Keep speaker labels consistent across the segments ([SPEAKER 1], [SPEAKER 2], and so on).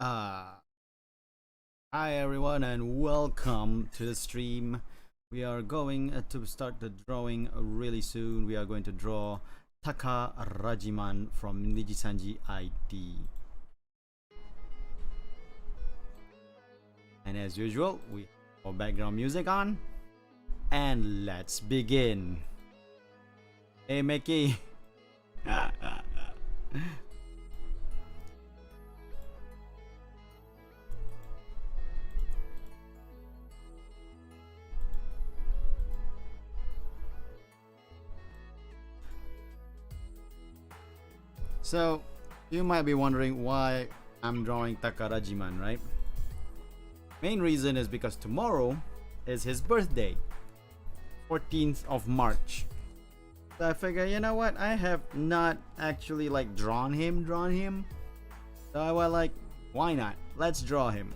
[SPEAKER 1] Uh, Hi everyone and welcome to the stream. We are going to start the drawing really soon. We are going to draw Taka Rajiman from Nijisanji ID. And as usual, we have background music on. And let's begin. Hey Mickey. So, you might be wondering why I'm drawing Takarajiman, right? Main reason is because tomorrow is his birthday, 14th of March. So I figure, you know what? I have not actually like drawn him. So I was like, why not? Let's draw him.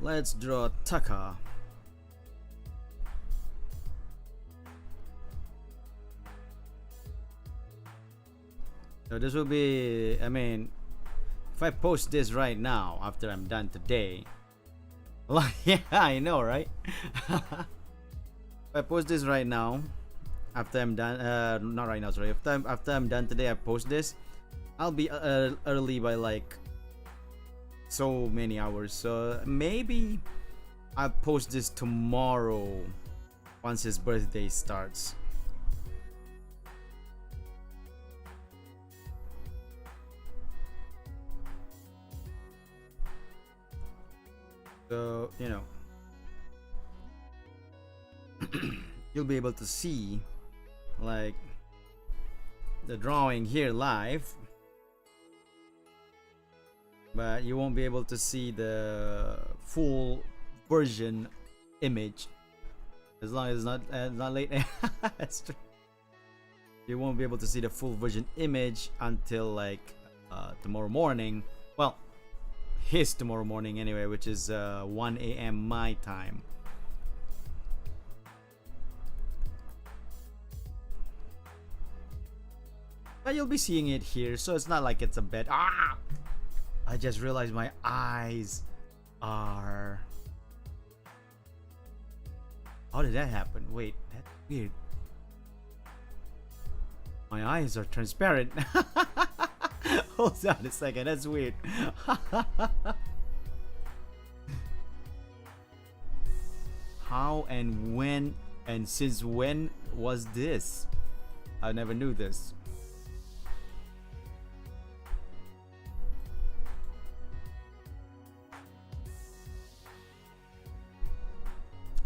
[SPEAKER 1] Let's draw Taka. So this will be, I mean, if I post this right now after I'm done today, like, yeah, I know, right? If I post this right now after I'm done, not right now, sorry. After I'm done today, I post this. I'll be early by like so many hours. So maybe I'll post this tomorrow once his birthday starts. So, you know, you'll be able to see like the drawing here live, but you won't be able to see the full version image as long as it's not late. That's true. You won't be able to see the full version image until like tomorrow morning. Well, his tomorrow morning anyway, which is 1 a.m. my time. But you'll be seeing it here, so it's not like it's a bed. I just realized my eyes are... How did that happen? Wait, that's weird. My eyes are transparent. Hold on a second, that's weird. How and when and since when was this? I never knew this.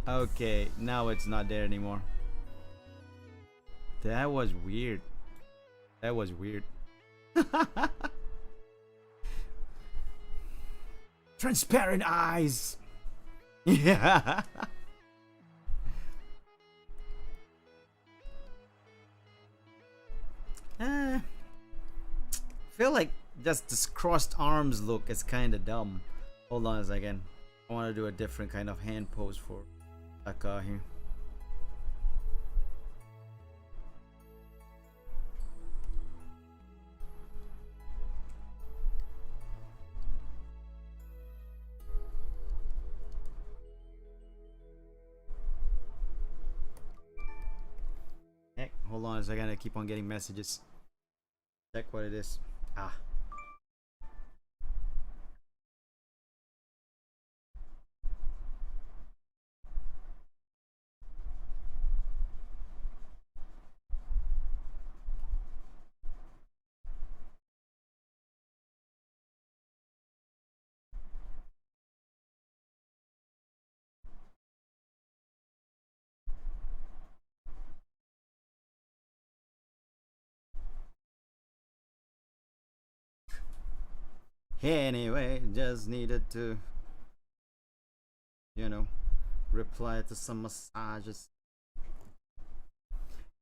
[SPEAKER 1] Okay, now it's not there anymore. That was weird. That was weird. Transparent eyes. Yeah. Feel like just this crossed arms look is kind of dumb. Hold on a second. I want to do a different kind of hand pose for Taka here. Heck, hold on a second. I keep on getting messages. Check what it is. Anyway, just needed to, you know, reply to some massages.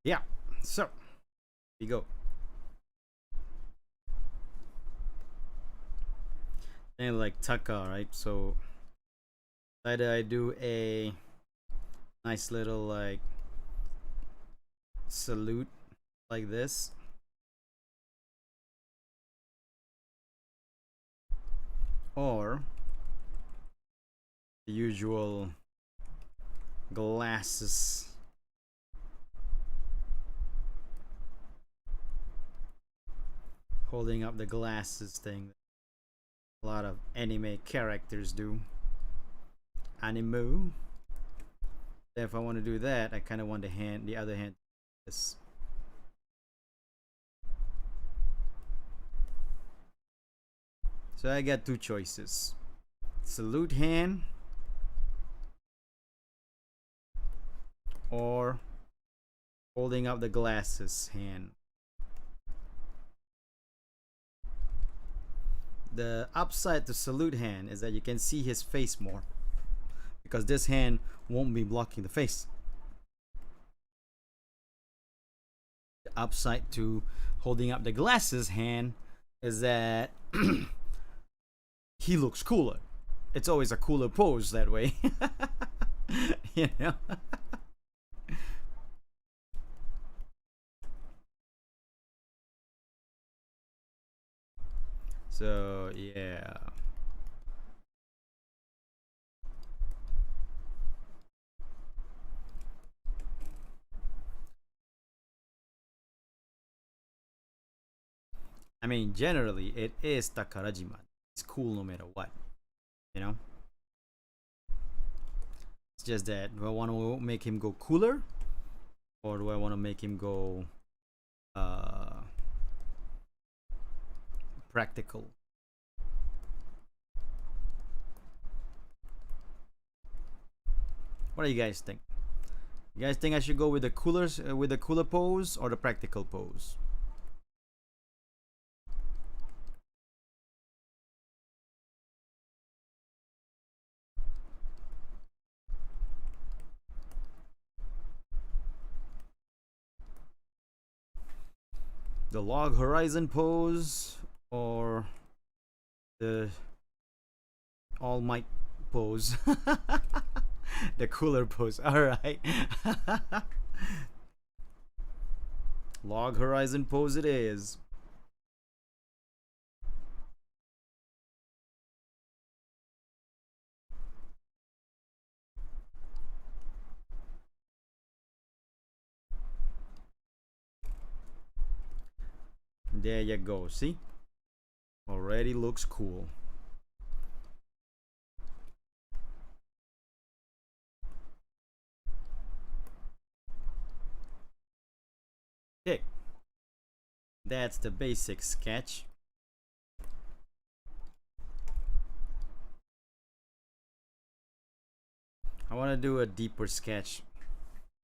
[SPEAKER 1] Yeah, so here we go. And like Taka, right? So either I do a nice little like salute like this. Or the usual glasses. Holding up the glasses thing. A lot of anime characters do. Anime. If I want to do that, I kind of want the other hand. This. So I got two choices: salute hand or holding up the glasses hand. The upside to salute hand is that you can see his face more, because this hand won't be blocking the face. The upside to holding up the glasses hand is that he looks cooler. It's always a cooler pose that way. You know? So, yeah. I mean, generally, it is Takarajima. It's cool no matter what. You know? It's just that, do I want to make him go cooler? Or do I want to make him go practical? What do you guys think? You guys think I should go with the cooler pose or the practical pose? The log horizon pose or the all might pose? The cooler pose. All right. Log horizon pose it is. There you go. See? Already looks cool. Okay. That's the basic sketch. I want to do a deeper sketch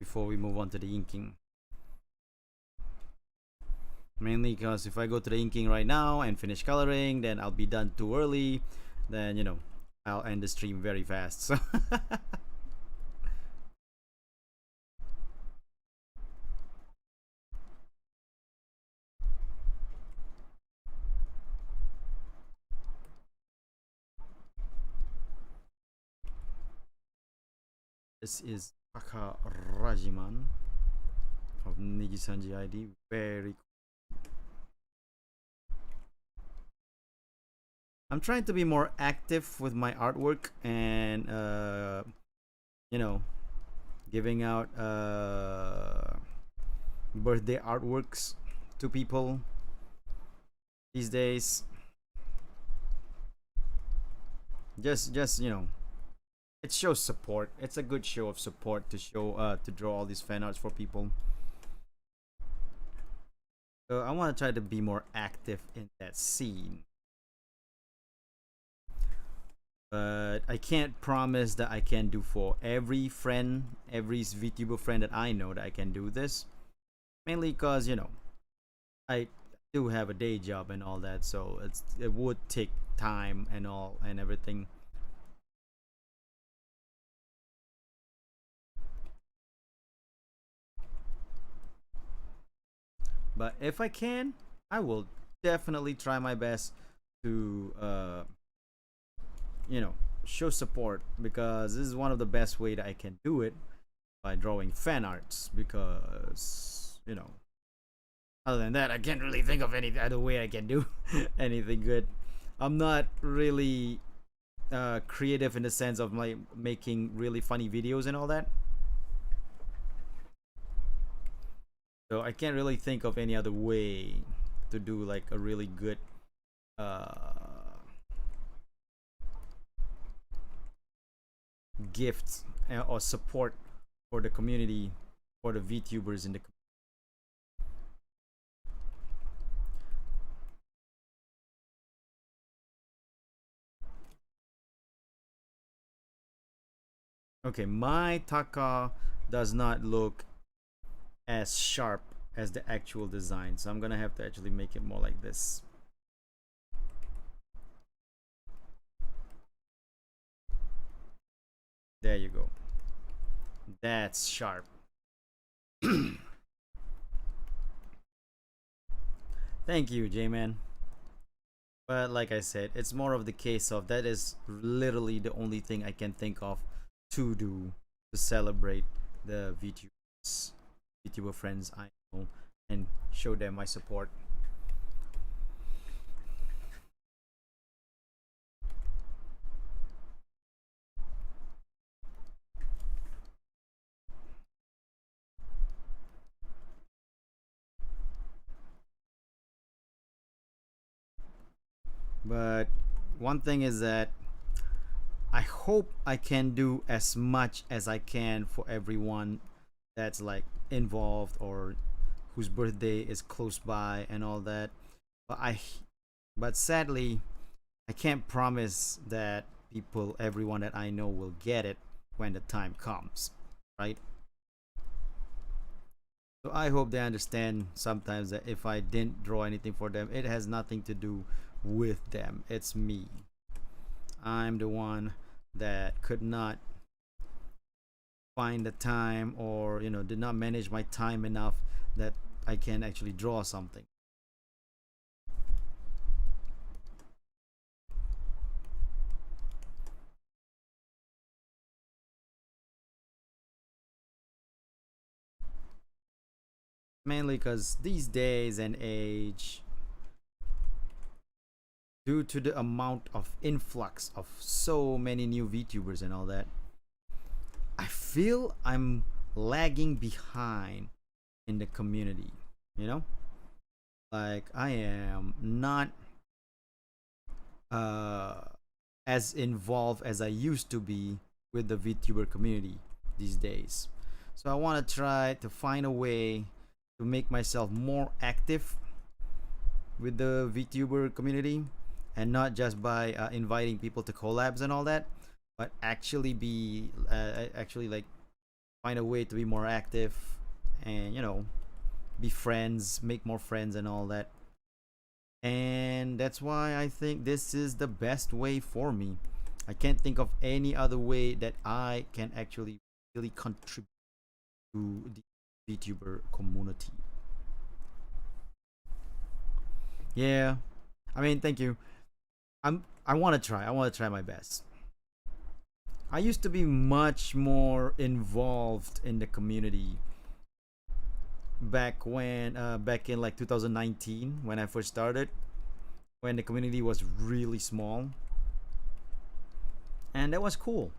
[SPEAKER 1] before we move on to the inking. Mainly because if I go to the inking right now and finish coloring, then I'll be done too early. Then, you know, I'll end the stream very fast. So this is Takarajiman of Nijisanji ID. Very cool. I'm trying to be more active with my artwork and you know, giving out birthday artworks to people these days. Just you know, it shows support. It's a good show of support to show to draw all these fan arts for people. So I want to try to be more active in that scene. But I can't promise that I can do for every friend, every VTuber friend that I know that I can do this. Mainly because, you know, I do have a day job and all that, so it would take time and all and everything. But if I can, I will definitely try my best to you know, show support, because this is one of the best way that I can do it, by drawing fan arts, because, you know, Other than that, I can't really think of any other way I can do anything good. I'm not really creative in the sense of like making really funny videos and all that. So I can't really think of any other way to do like a really good gift or support for the community, for the VTubers in the community. Okay, my taka does not look as sharp as the actual design, so I'm gonna have to actually make it more like this. There you go. That's sharp. Thank you, J-Man. But like I said, it's more of the case of that is literally the only thing I can think of to do to celebrate the VTuber friends I know and show them my support. But one thing is that I hope I can do as much as I can for everyone that's like involved or whose birthday is close by and all that. But but sadly I can't promise that everyone that I know will get it when the time comes, right? So I hope they understand sometimes that if I didn't draw anything for them, it has nothing to do with them. It's me. I'm the one that could not find the time, or did not manage my time enough that I can actually draw something. Mainly because these days and age, due to the amount of influx of so many new VTubers and all that, I feel I'm lagging behind in the community. You know, like I am not as involved as I used to be with the VTuber community these days. So I want to try to find a way to make myself more active with the VTuber community, and not just by inviting people to collabs and all that, but actually be actually like find a way to be more active and be friends, make more friends and all that. And that's why I think this is the best way for me. I can't think of any other way that I can actually really contribute to the VTuber community. Yeah, I mean, thank you. I want to try. I want to try my best. I used to be much more involved in the community back in like 2019 when I first started, when the community was really small, and that was cool.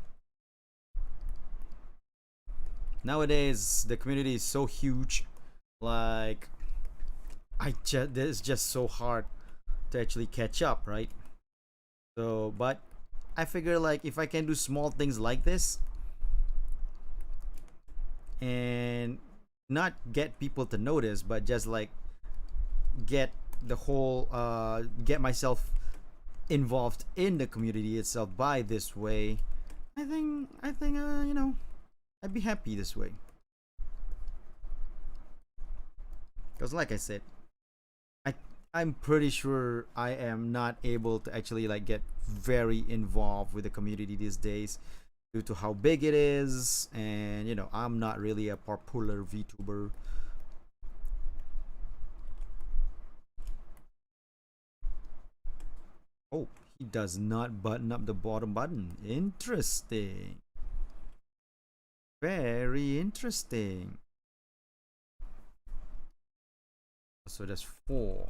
[SPEAKER 1] Nowadays the community is so huge, like it's just so hard to actually catch up, right? So but I figure like if I can do small things like this and not get people to notice, but just like get the whole get myself involved in the community itself by this way, I think I'd be happy this way. Because like I said, I I'm pretty sure I am not able to actually like get very involved with the community these days due to how big it is, and I'm not really a popular VTuber. Oh, he does not button up the bottom button. Interesting. Very interesting. So that's 4.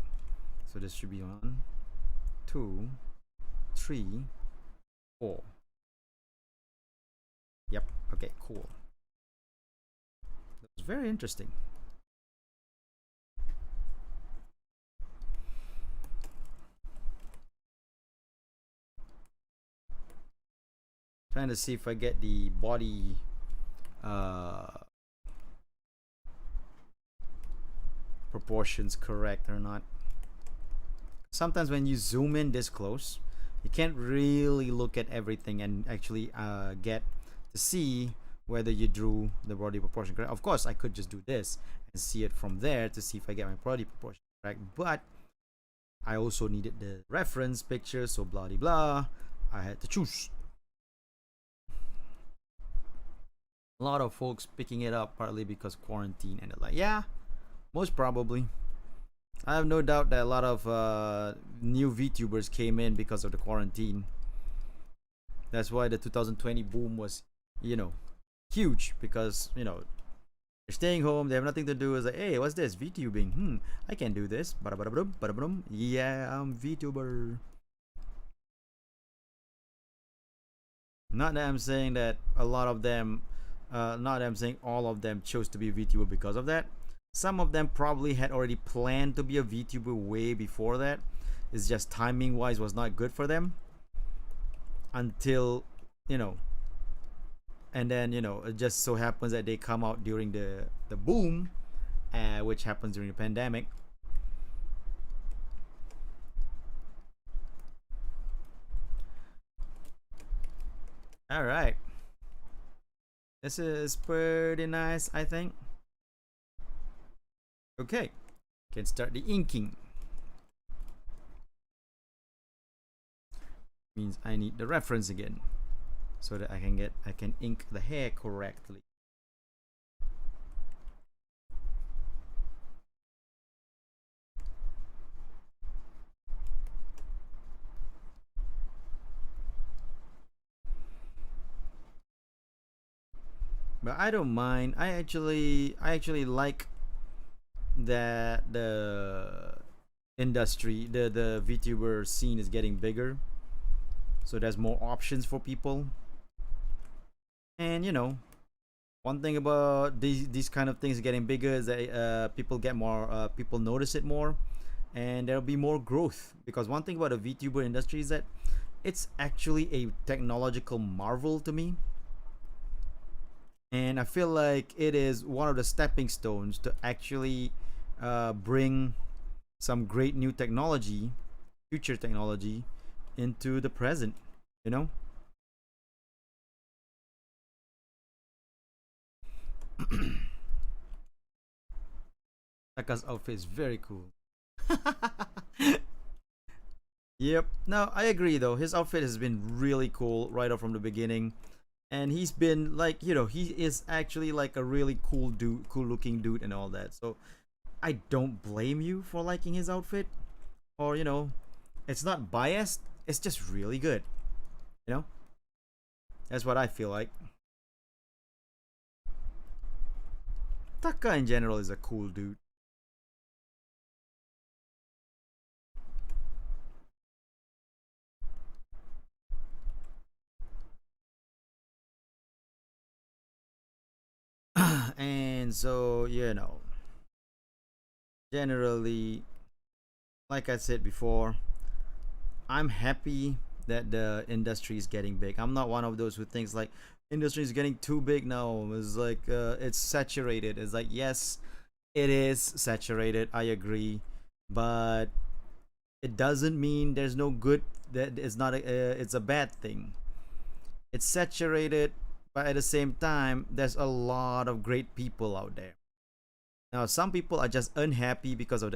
[SPEAKER 1] So this should be 1, 2, 3, 4. Yep. Okay, cool. That's very interesting. Trying to see if I get the body proportions correct or not. Sometimes when you zoom in this close, you can't really look at everything and actually get to see whether you drew the body proportion correct. Of course, I could just do this and see it from there to see if I get my body proportion correct, but I also needed the reference picture, so blah de blah. I had to choose. A lot of folks picking it up partly because quarantine, and they're like, yeah, most probably. I have no doubt that a lot of new VTubers came in because of the quarantine. That's why the 2020 boom was, huge, because, they're staying home, they have nothing to do. It's like, hey, what's this? VTubing. I can do this. Yeah, I'm VTuber. Not that I'm saying that a lot of them, not that I'm saying all of them chose to be a VTuber because of that. Some of them probably had already planned to be a VTuber way before that. It's just timing wise was not good for them. Until, and then, it just so happens that they come out during the boom, which happens during the pandemic. All right. This is pretty nice, I think. Okay, can start the inking. Means I need the reference again, so that I can ink the hair correctly. But I don't mind. I actually like that the industry, the VTuber scene is getting bigger, so there's more options for people. And one thing about these kind of things getting bigger is that people get more, people notice it more, and there'll be more growth. Because one thing about the VTuber industry is that it's actually a technological marvel to me, and I feel like it is one of the stepping stones to actually bring some great new technology, future technology, into the present. Taka's outfit is very cool. Yep. No, I agree though. His outfit has been really cool right off from the beginning. And he's been like, he is actually like a really cool dude, cool looking dude and all that. So I don't blame you for liking his outfit. Or, it's not biased, it's just really good. That's what I feel like. Taka in general is a cool dude. And so, generally, like I said before, I'm happy that the industry is getting big. I'm not one of those who thinks like industry is getting too big now. It's like it's saturated. It's like, yes, it is saturated. I agree, but it doesn't mean there's no good. That it's not. It's a bad thing. It's saturated, but at the same time, there's a lot of great people out there. Now, some people are just unhappy because of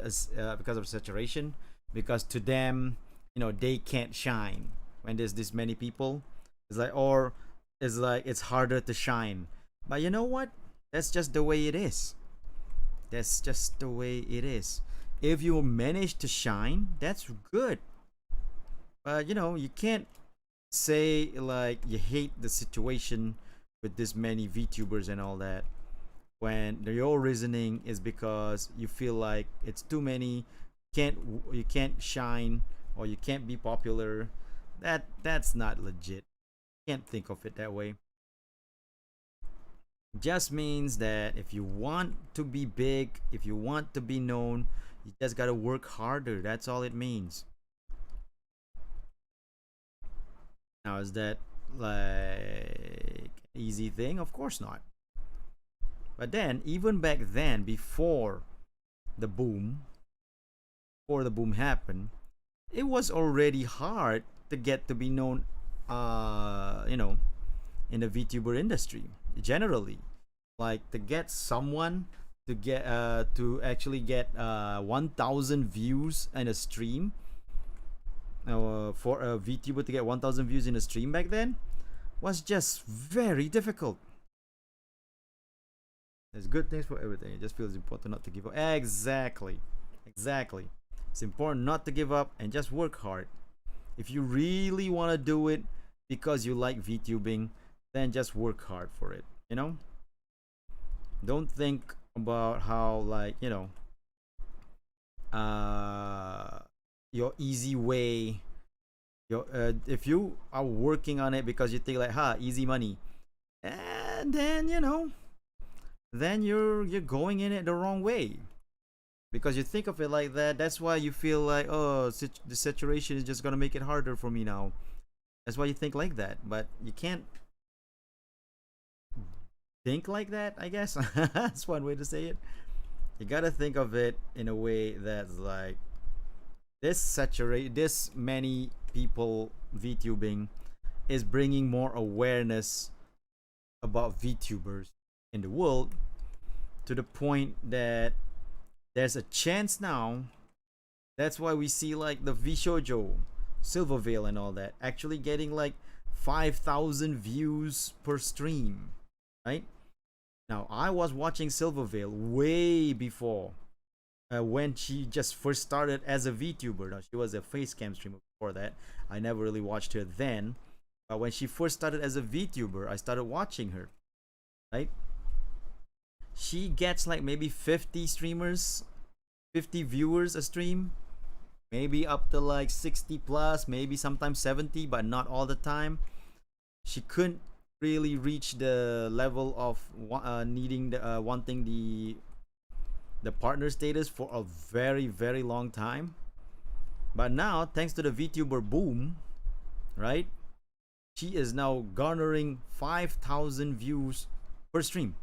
[SPEAKER 1] saturation, because to them, they can't shine when there's this many people. It's like, or it's like it's harder to shine. But you know what? That's just the way it is. That's just the way it is. If you manage to shine, that's good. But you can't say like you hate the situation with this many VTubers and all that. when your reasoning is because you feel like it's too many, can't you can't shine or you can't be popular. That's not legit. Can't think of it that way. Just means that if you want to be big, if you want to be known, you just gotta work harder. That's all it means. Now, is that like easy thing? Of course not. But then, even back then, the boom, before the boom happened, it was already hard to get to be known, you know, in the VTuber industry generally. Like to get someone to actually get 1,000 views in a stream, for a VTuber to get 1,000 views in a stream back then was just very difficult. There's good things for everything. It just feels important not to give up. Exactly. Exactly. It's important not to give up and just work hard. If you really want to do it because you like VTubing, then just work hard for it. You know? Don't think about how, like, you know, your easy way. If you are working on it because you think like, easy money, and then you know, then you're going in it the wrong way because you think of it like that. That's why you feel like, oh, the saturation is just gonna make it harder for me now. That's why you think like that, but you can't think like that, I guess. That's one way to say it. You gotta think of it in a way that's like, this many people VTubing is bringing more awareness about VTubers in the world, to the point that there's a chance now. That's why we see like the VShojo, Silvervale and all that actually getting like 5,000 views per stream, right? Now, I was watching Silvervale way before, when she just first started as a VTuber. Now, she was a facecam streamer before that. I never really watched her then. But when she first started as a VTuber, I started watching her, right? She gets like maybe 50 streamers, 50 viewers a stream, maybe up to like 60 plus, maybe sometimes 70, but not all the time. She couldn't really reach the level of needing wanting the partner status for a very long time. But now, thanks to the VTuber boom, right, she is now garnering 5,000 views per stream,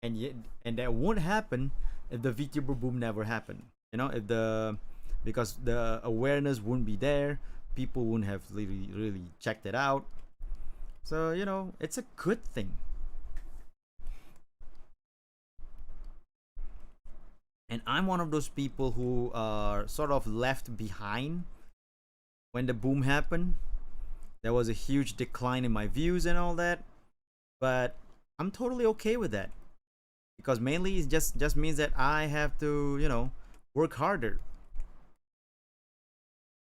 [SPEAKER 1] and yet, and that won't happen if the VTuber boom never happened. You know, if the because the awareness wouldn't be there, people wouldn't have really checked it out. So you know, it's a good thing. And I'm one of those people who are sort of left behind when the boom happened. There was a huge decline in my views and all that, but I'm totally okay with that, because mainly it just means that I have to, you know, work harder.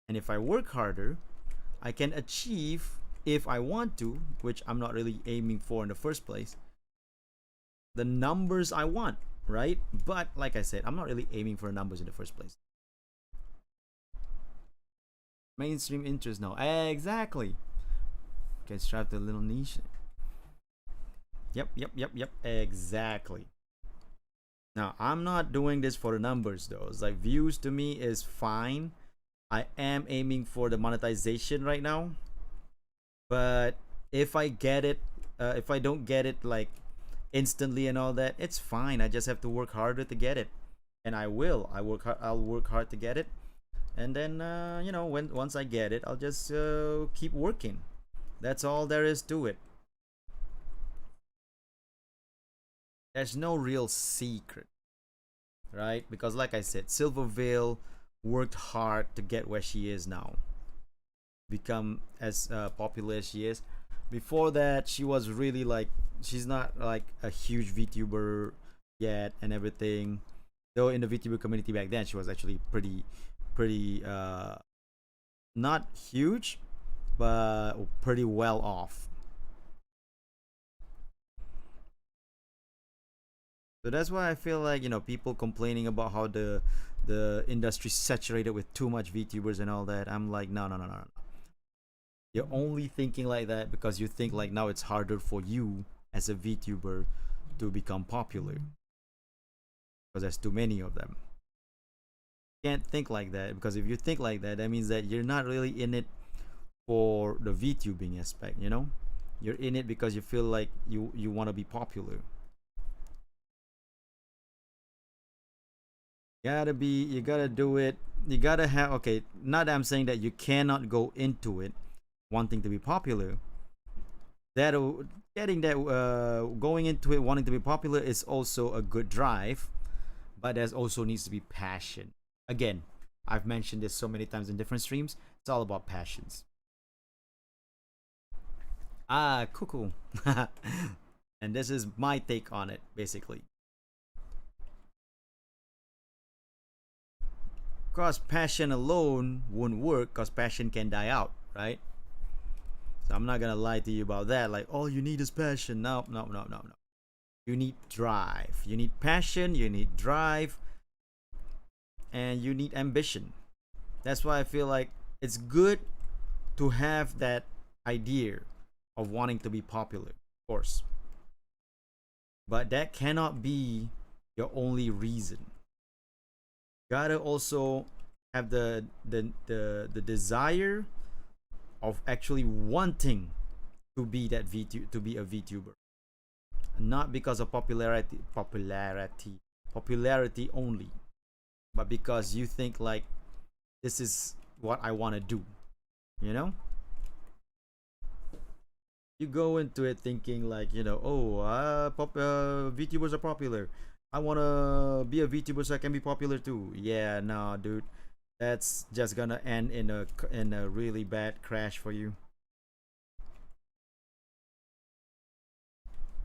[SPEAKER 1] And if I work harder, I can achieve, if I want to, which I'm not really aiming for in the first place, the numbers I want, right? But like I said, I'm not really aiming for numbers in the first place. Mainstream interest now. Exactly. Can strap the little niche. Yep. Exactly. Now, I'm not doing this for the numbers though. It's like, views to me is fine. I am aiming for the monetization right now. But if I get it, if I don't get it like instantly and all that, it's fine. I just have to work harder to get it. And I will. I'll work hard to get it. And then, you know, once I get it, I'll just keep working. That's all there is to it. There's no real secret, right? Because like I said, Silvervale worked hard to get where she is now, become as popular as she is. Before that, she was really like, she's not like a huge VTuber yet and everything. Though in the VTuber community back then, she was actually pretty not huge, but pretty well off. So that's why I feel like, people complaining about how the industry saturated with too much VTubers and all that. I'm like, no, no, no, no, no. You're only thinking like that because you think like now it's harder for you as a VTuber to become popular because there's too many of them. You can't think like that, because if you think like that, that means that you're not really in it for the VTubing aspect. You're in it because you feel like you want to be popular. You gotta do it. You gotta have, okay, not that I'm saying that you cannot go into it wanting to be popular. That getting that going into it wanting to be popular is also a good drive, but there also needs to be passion. Again, I've mentioned this so many times in different streams. It's all about passions. Cuckoo. And this is my take on it, basically. Because passion alone won't work, because passion can die out, right? So I'm not gonna lie to you about that. Like, all you need is passion. No, no, no, no, no. You need drive. You need passion. You need drive. And you need ambition. That's why I feel like it's good to have that idea of wanting to be popular, of course. But that cannot be your only reason. You gotta also have the desire of actually wanting to be that to be a VTuber, not because of popularity only, but because you think like this is what I want to do. You go into it thinking like, VTubers are popular. I want to be a VTuber so I can be popular too. Yeah, no, dude. That's just gonna end in a really bad crash for you.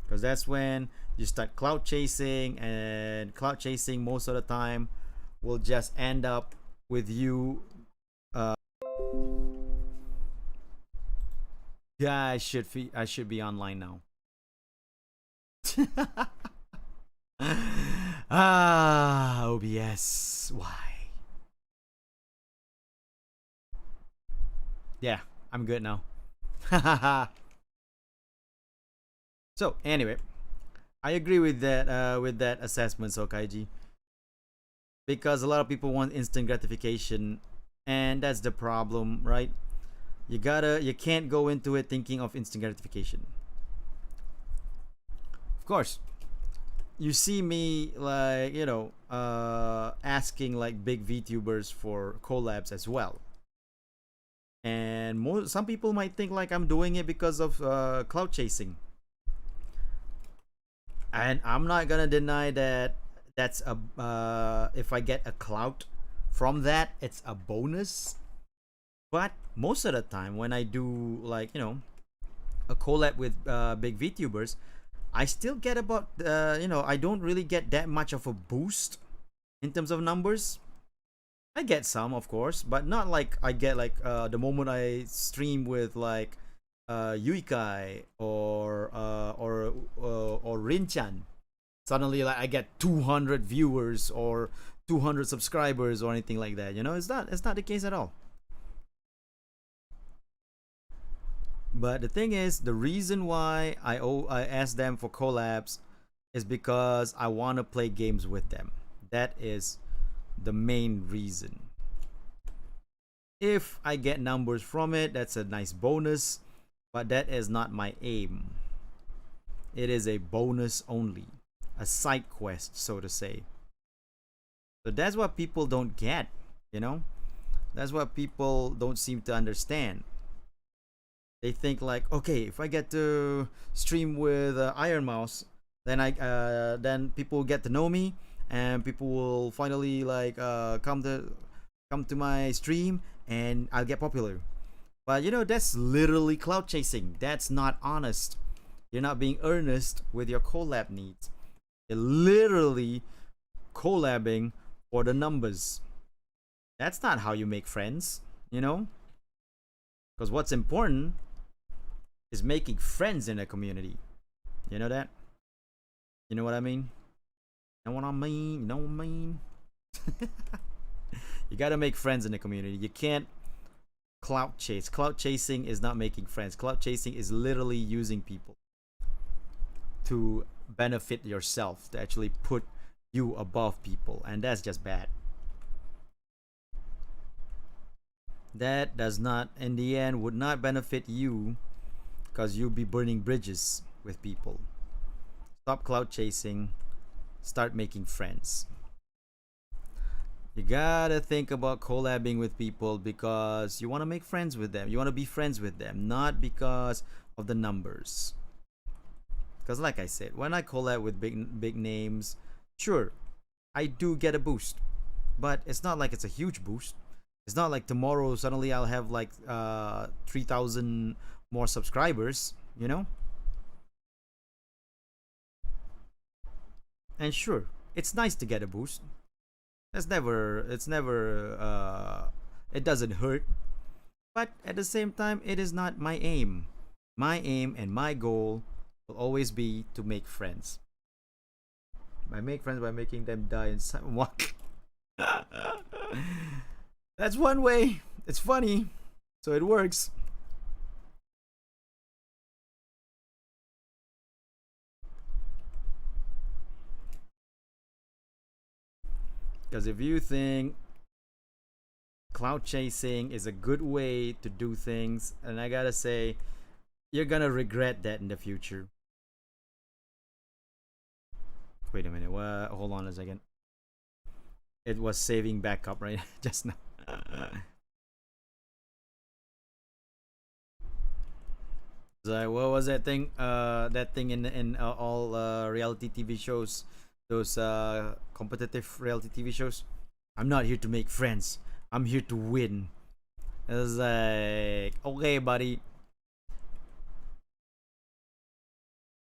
[SPEAKER 1] Because that's when you start cloud chasing, and cloud chasing most of the time will just end up with you. Yeah, I should be online now. OBS. Why? Yeah, I'm good now. So anyway, I agree with that assessment, Sokaiji. Because a lot of people want instant gratification, and that's the problem, right? You can't go into it thinking of instant gratification. Of course, you see me like, asking like big VTubers for collabs as well. And some people might think like I'm doing it because of cloud chasing. And I'm not gonna deny that that's a if I get a clout from that, it's a bonus. But most of the time when I do like, a collab with big VTubers, I still get about I don't really get that much of a boost in terms of numbers. I get some, of course, but not like I get like the moment I stream with like Yuikai or Rinchan. Suddenly, like I get 200 viewers or 200 subscribers or anything like that. It's not the case at all. But the thing is, the reason why I ask them for collabs is because I want to play games with them. That is the main reason. If I get numbers from it, that's a nice bonus, but that is not my aim. It is a bonus only, a side quest, so to say. So that's what people don't get, That's what people don't seem to understand. They think like, okay, if I get to stream with Iron Mouse, then people get to know me, and people will finally like come to my stream, and I'll get popular. But that's literally cloud chasing. That's not honest. You're not being earnest with your collab needs. You're literally collabing for the numbers. That's not how you make friends, Because what's important is making friends in a community. You know that? You know what I mean? Know what I mean? You know what I mean? You gotta make friends in the community. You can't clout chase. Clout chasing is not making friends. Clout chasing is literally using people to benefit yourself, to actually put you above people, and that's just bad. That does not, in the end, would not benefit you, because you'll be burning bridges with people. Stop clout chasing. Start making friends. You gotta think about collabing with people because you want to make friends with them. You want to be friends with them, not because of the numbers. Because, like I said, when I collab with big names, sure, I do get a boost, but it's not like it's a huge boost. It's not like tomorrow suddenly I'll have like 3,000 more subscribers, you know? And sure, it's nice to get a boost. It doesn't hurt. But at the same time, it is not my aim. My aim and my goal will always be to make friends. I make friends by making them die in some walk. That's one way. It's funny, so it works. Because if you think cloud chasing is a good way to do things, and I gotta say, you're gonna regret that in the future. Wait a minute. Hold on a second. It was saving backup right just now. So what was that thing? That thing in all reality TV shows, those competitive reality TV shows. I'm not here to make friends. I'm here to win. It's like, okay, buddy.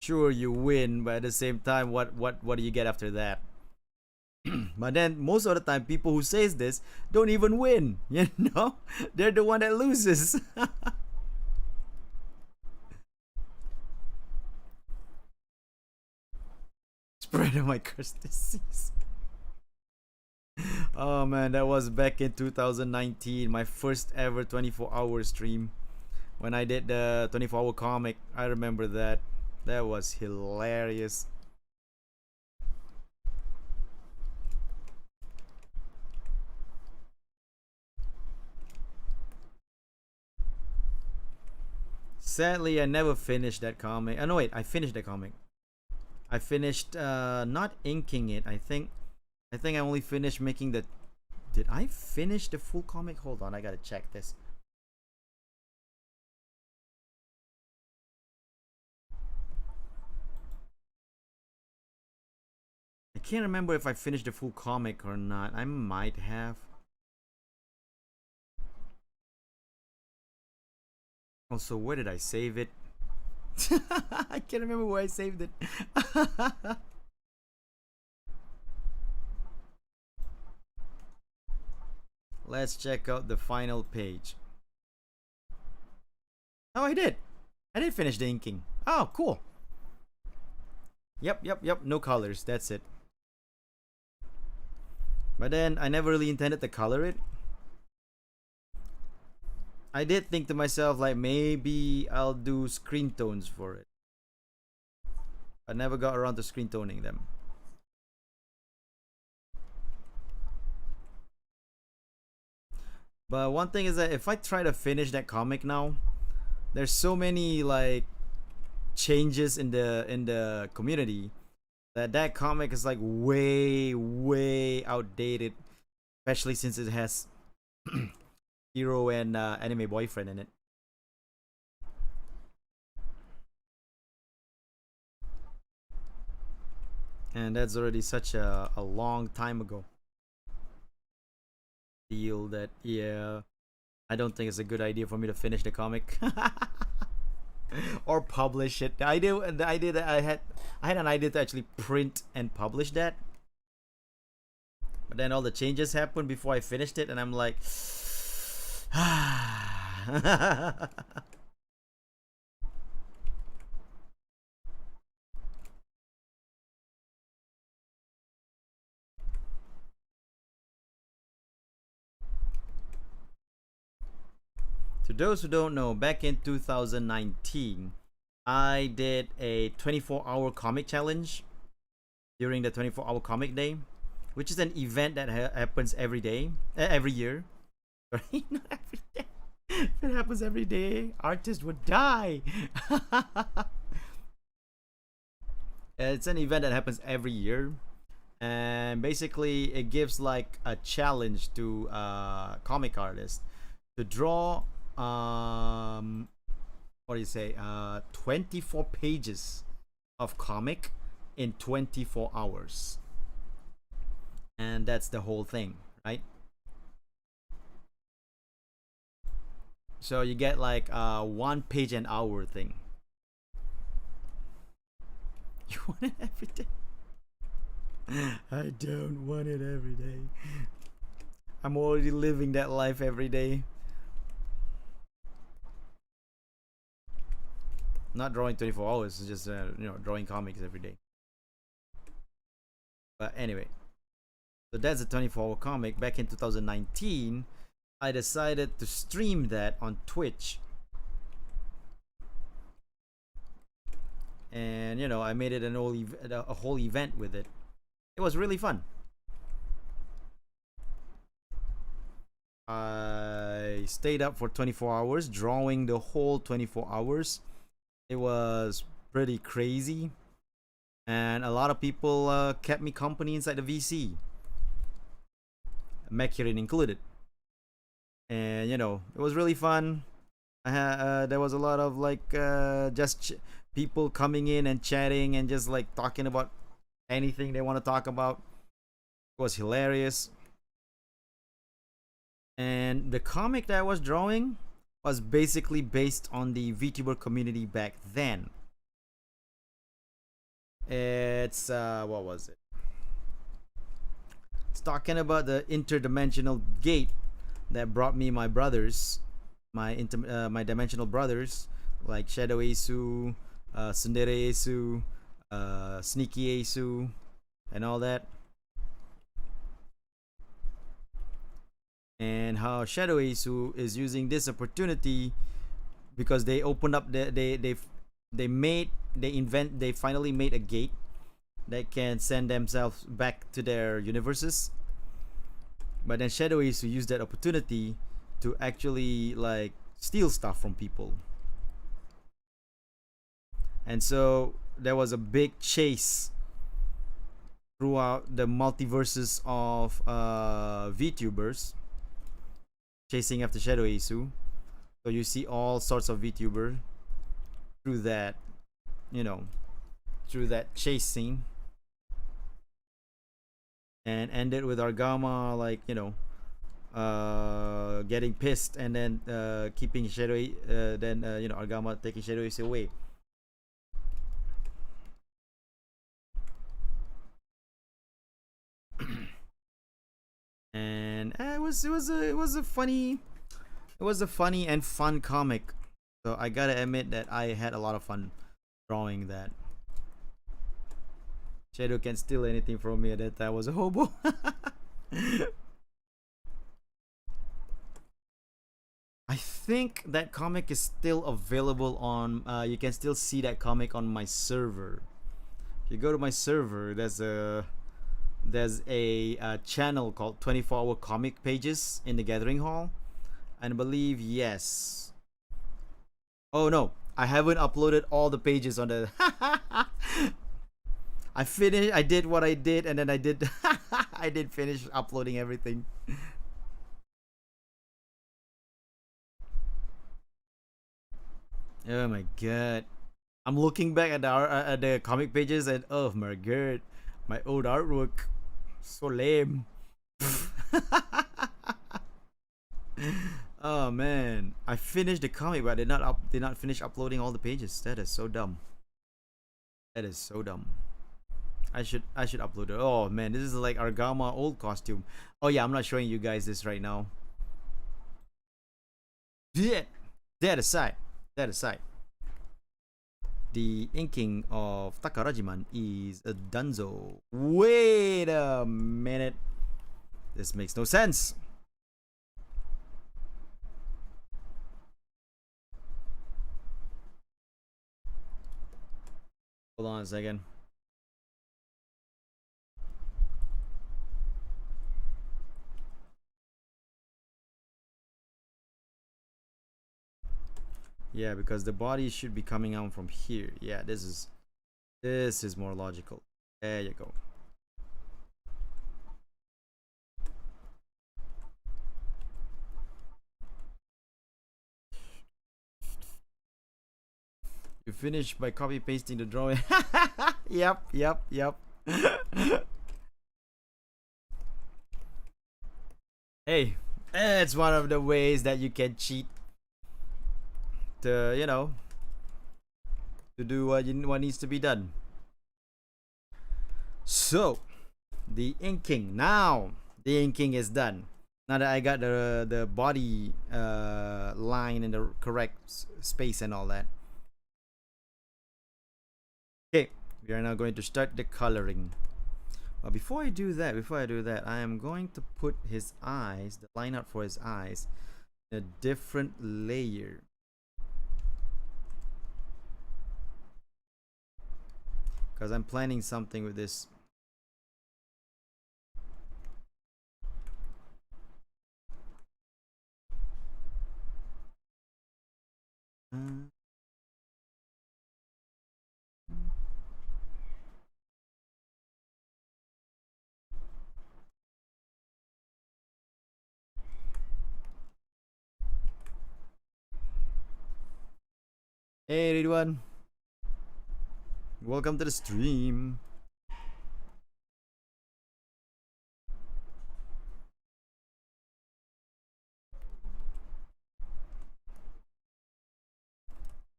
[SPEAKER 1] Sure, you win, but at the same time, what do you get after that? But then most of the time, people who says this don't even win. You know, they're the one that loses. Spread of my cursed disease. Oh man, that was back in 2019, my first ever 24-hour stream. When I did the 24-hour comic, I remember that. That was hilarious. Sadly, I never finished that comic. Oh no, wait, I finished the comic. I finished not inking it. I think I only finished making the. Did I finish the full comic? Hold on, I gotta check this. I can't remember if I finished the full comic or not. I might have. Also, where did I save it? I can't remember where I saved it. Let's check out the final page. Oh, I did. I did finish the inking. Oh, cool. Yep. No colors. That's it. But then I never really intended to color it. I did think to myself, like, maybe I'll do screen tones for it. I never got around to screen toning them. But one thing is that if I try to finish that comic now, there's so many like changes in the community that comic is like way outdated, especially since it has hero and anime boyfriend in it. And that's already such a long time ago. Deal that, yeah, I don't think it's a good idea for me to finish the comic. Or publish it. The idea that I had an idea to actually print and publish that. But then all the changes happened before I finished it, and I'm like, To those who don't know, back in 2019, I did a 24-hour comic challenge during the 24-hour comic day, which is an event that happens every day, every year. Sorry, not every day. If it happens every day, artists would die. It's an event that happens every year, and basically it gives like a challenge to comic artists to draw what do you say 24 pages of comic in 24 hours, and that's the whole thing, right? So you get like 1 page an hour thing. You want it every day? I don't want it every day. I'm already living that life every day. Not drawing 24 hours, it's just drawing comics every day. But anyway, so that's a 24-hour comic. Back in 2019, I decided to stream that on Twitch. And I made it a whole event with it. It was really fun. I stayed up for 24 hours drawing the whole 24 hours. It was pretty crazy, and a lot of people kept me company inside the VC, Mekirin included. And it was really fun. There was a lot of like people coming in and chatting and just like talking about anything they want to talk about. It was hilarious. And the comic that I was drawing was basically based on the VTuber community back then. It's what was it? It's talking about the interdimensional gate that brought me my brothers, my dimensional brothers, like Shadow Asu, Tsundere Asu, Sneaky Asu, and all that. And how Shadow Asu is using this opportunity because they opened up they finally made a gate that can send themselves back to their universes. But then Shadow Asu used that opportunity to actually like steal stuff from people. And so there was a big chase throughout the multiverses of VTubers chasing after Shadow Asu. So you see all sorts of VTuber through that, through that chase scene. And ended with Argama like, getting pissed and then keeping Shadow Argama taking Shadow Asu away. And it was a funny and fun comic. So I gotta admit that I had a lot of fun drawing that. Shadow can't steal anything from me at that time. I was a hobo. I think that comic is still available on you can still see that comic on my server. If you go to my server, there's a channel called 24-hour comic pages in the Gathering Hall, and I believe yes. Oh no, I haven't uploaded all the pages on the I did what I did, and then I did I did finish uploading everything. Oh my god, I'm looking back at the comic pages and oh my god, my old artwork, so lame. Oh man, I finished the comic, but I did not finish uploading all the pages. That is so dumb. That is so dumb. I should upload it. Oh man, this is like Argama old costume. Oh yeah, I'm not showing you guys this right now. Yeah, that aside. The inking of Takarajiman is a dunzo. Wait a minute. This makes no sense. Hold on a second. Yeah, because the body should be coming out from here. Yeah, this is more logical. There you go. You finish by copy pasting the drawing. Yep. Hey, it's one of the ways that you can cheat to, to do what needs to be done. So, the inking. Now, the inking is done. Now that I got the body line in the correct space and all that. Okay, we are now going to start the coloring. But before I do that, I am going to put his eyes, the line art for his eyes, in a different layer. Because I'm planning something with this. Hey everyone, welcome to the stream.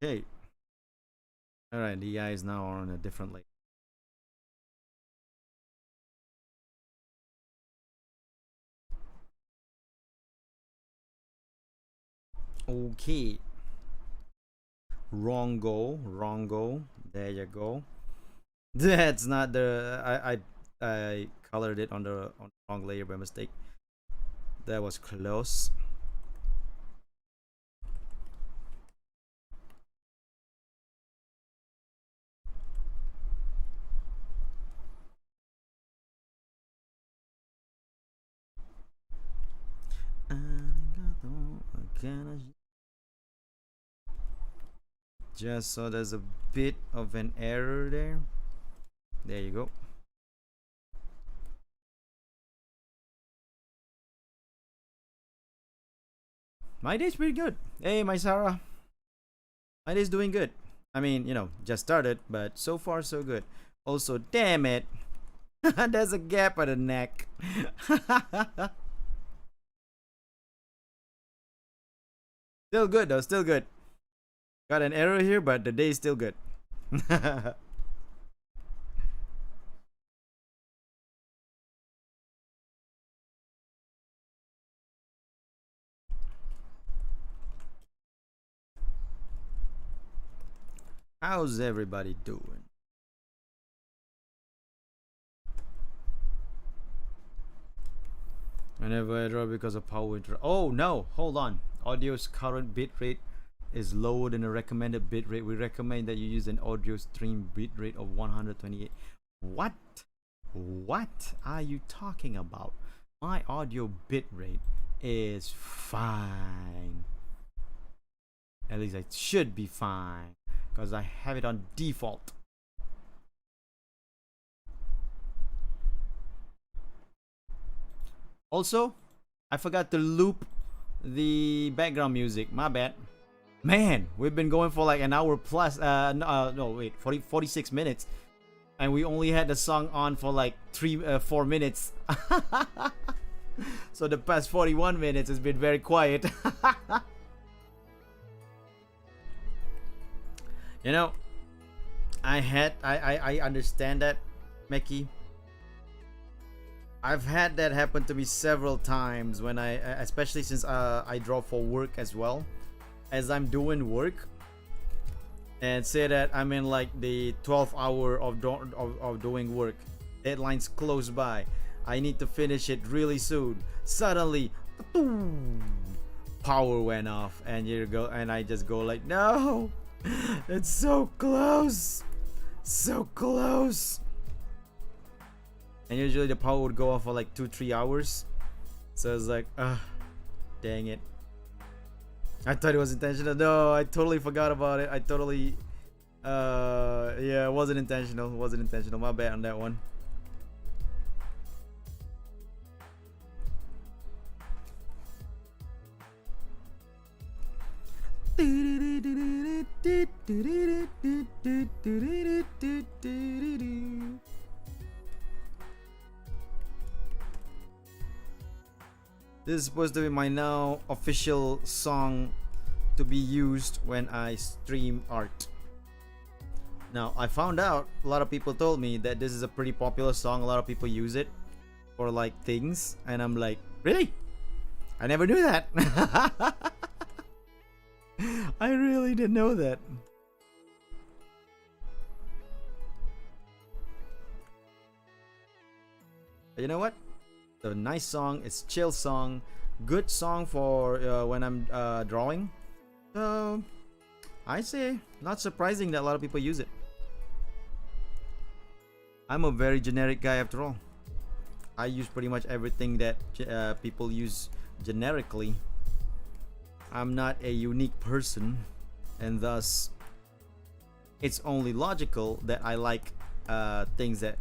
[SPEAKER 1] Okay. Alright, the eyes now are on a different layer. Okay. Wrong go. There you go. That's not the I colored it on the wrong layer by mistake. That was close. Just so there's a bit of an error there. There you go. My day's pretty good. Hey, my Sarah. My day's doing good. I mean, just started, but so far so good. Also, damn it. There's a gap at the neck. Still good though, still good. Got an error here, but the day is still good. How's everybody doing? Whenever I draw because of power intro. Oh no, hold on. Audio's current bitrate is lower than the recommended bitrate. We recommend that you use an audio stream bitrate of 128. What? What are you talking about? My audio bitrate is fine. At least it should be fine, because I have it on default. Also, I forgot to loop the background music. My bad. Man, we've been going for like an hour plus. No, wait, 46 minutes. And we only had the song on for like 4 minutes. So the past 41 minutes has been very quiet. I understand that, Meki. I've had that happen to me several times when especially since I draw for work as well. As I'm doing work, and say that I'm in like the 12th hour of doing work. Deadline's close by. I need to finish it really soon. Suddenly, power went off, and I just go like, no, it's so close. So close. And usually the power would go off for like 2-3 hours. So it's like, dang it. I thought it was intentional. No, I totally forgot about it. I totally, yeah, it wasn't intentional. It wasn't intentional. My bad on that one. This is supposed to be my now official song to be used when I stream art. Now, I found out, a lot of people told me that this is a pretty popular song. A lot of people use it for like things. And I'm like, really? I never knew that. I really didn't know that. But you know what? It's a nice song. It's a chill song. Good song for when I'm drawing. So I say not surprising that a lot of people use it. I'm a very generic guy after all. I use pretty much everything that people use generically. I'm not a unique person, and thus it's only logical that I like things that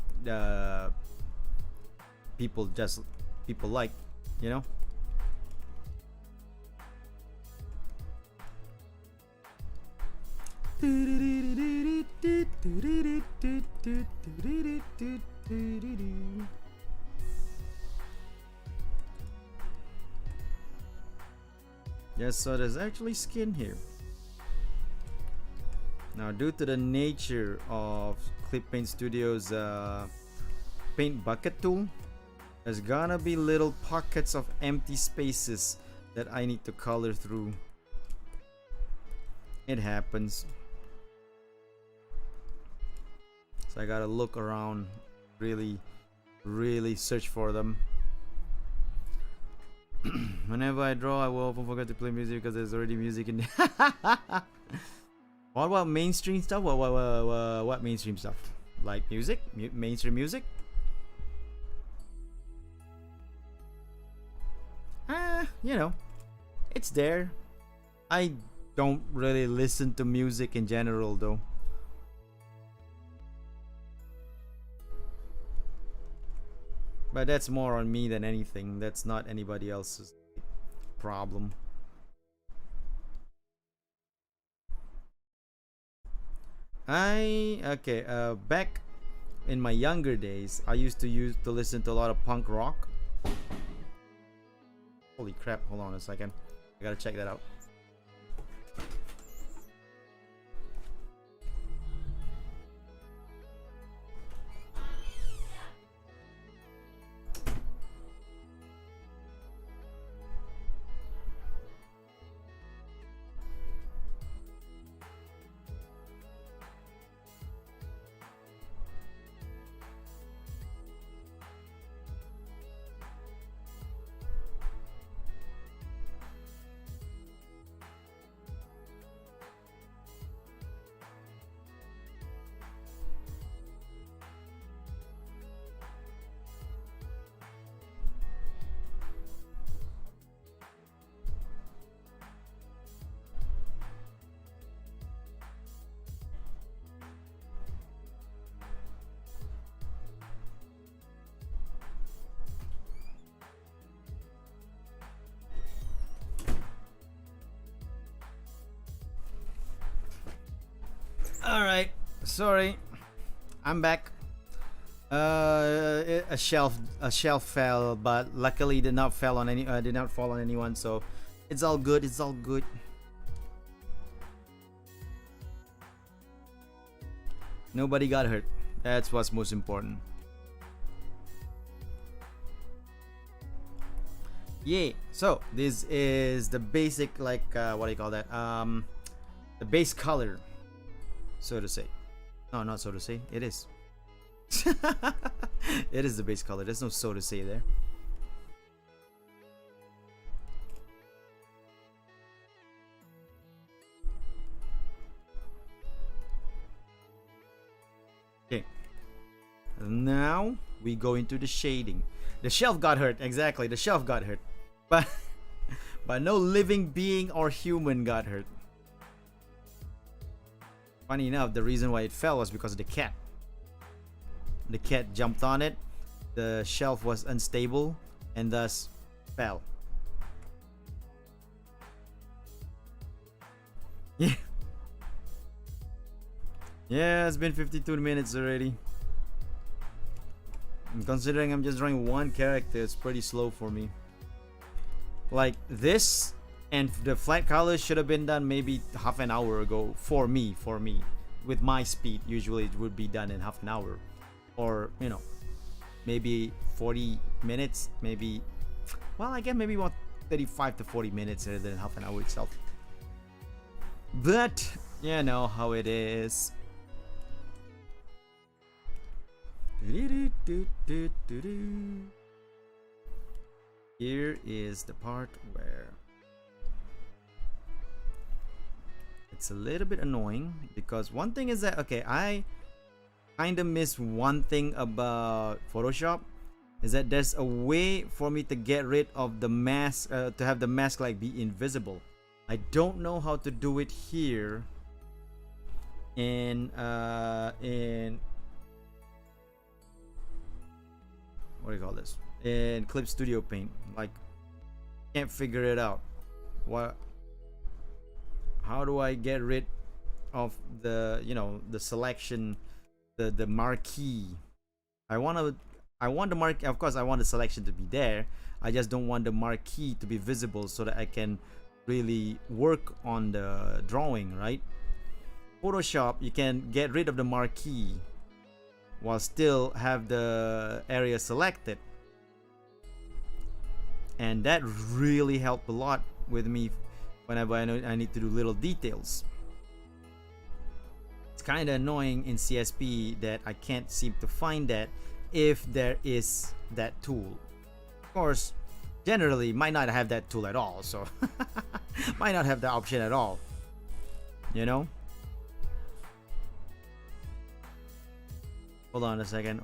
[SPEAKER 1] people like, you know. Yes, so there's actually skin here. Now, due to the nature of Clip Paint Studio's paint bucket tool, there's gonna be little pockets of empty spaces that I need to color through. It happens. So I gotta look around, really search for them. Whenever I draw, I will often forget to play music because there's already music in there. What about mainstream stuff? What mainstream stuff? Like music? Mainstream music? You know, it's there. I don't really listen to music in general though. But that's more on me than anything. That's not anybody else's problem. Back in my younger days, I used to listen to a lot of punk rock. Holy crap, hold on a second. I gotta check that out. Alright, sorry. I'm back. A shelf fell, but luckily did not fall on anyone, so it's all good. It's all good. Nobody got hurt. That's what's most important. Yeah. So this is the basic, like, what do you call that? The base color, so to say. No, not so to say. It is. It is the base color. There's no so to say there. Now we go into the shading. The shelf got hurt. Exactly, the shelf got hurt. But but no living being or human got hurt. Funny enough, the reason why it fell was because of the cat. The cat jumped on it. The shelf was unstable and thus fell. Yeah. Yeah, it's been 52 minutes already. And considering I'm just drawing one character, it's pretty slow for me. Like this and the flight colors should have been done maybe half an hour ago for me. With my speed, usually it would be done in half an hour. Or, you know, maybe 40 minutes, maybe, well, I guess maybe about 35 to 40 minutes rather than half an hour itself. But you know how it is. Here is the part where it's a little bit annoying, because one thing is that, okay, I kind of miss one thing about Photoshop, is that there's a way for me to get rid of the mask, to have the mask like be invisible. I don't know how to do it here in what do you call this, in Clip Studio Paint. Like, can't figure it out. How do I get rid of the, you know, the selection, the marquee? I want the marquee, of course I want the selection to be there. I just don't want the marquee to be visible so that I can really work on the drawing, right? Photoshop, you can get rid of the marquee while still have the area selected, and that really helped a lot with me whenever I need to do little details. It's kind of annoying in CSP that I can't seem to find that if there is that tool. Of course, generally might not have that tool at all, so might not have the option at all, you know. Hold on a second.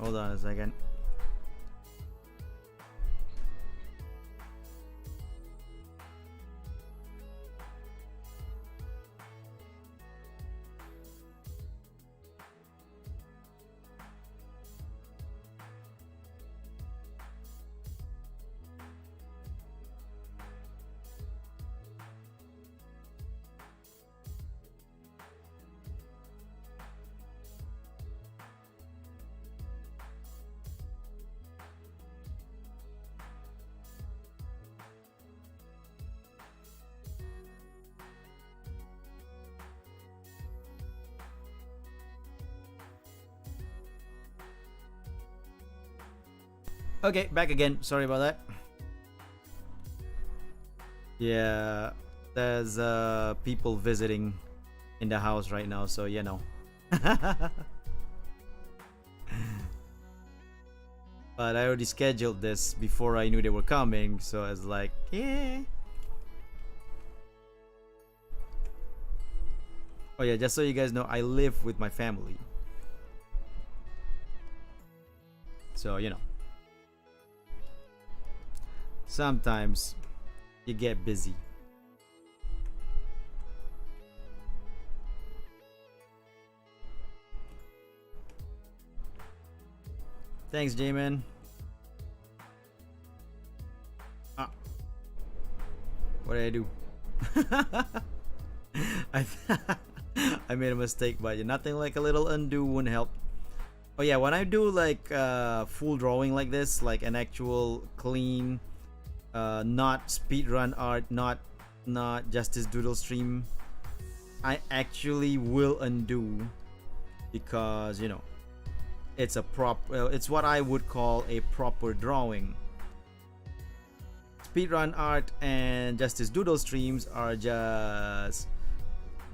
[SPEAKER 1] Okay, back again. Sorry about that. Yeah, there's people visiting in the house right now, so you know. But I already scheduled this before I knew they were coming, so I was like, yeah. Oh yeah, just so you guys know, I live with my family, so you know, sometimes you get busy. Thanks, J-Man. Ah, what did I do? I made a mistake, but nothing like a little undo wouldn't help. Oh yeah, when I do like full drawing like this, like an actual clean, not speedrun art, not Justice Doodle stream, I actually will undo, because you know, it's a it's what I would call a proper drawing. Speedrun art and Justice Doodle streams are just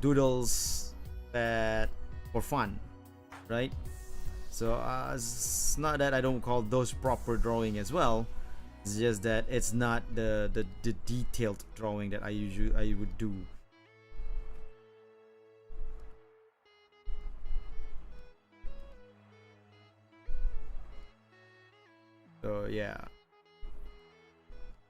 [SPEAKER 1] doodles that for fun, right? So it's not that I don't call those proper drawing as well. It's just that it's not the detailed drawing that I would do. So yeah,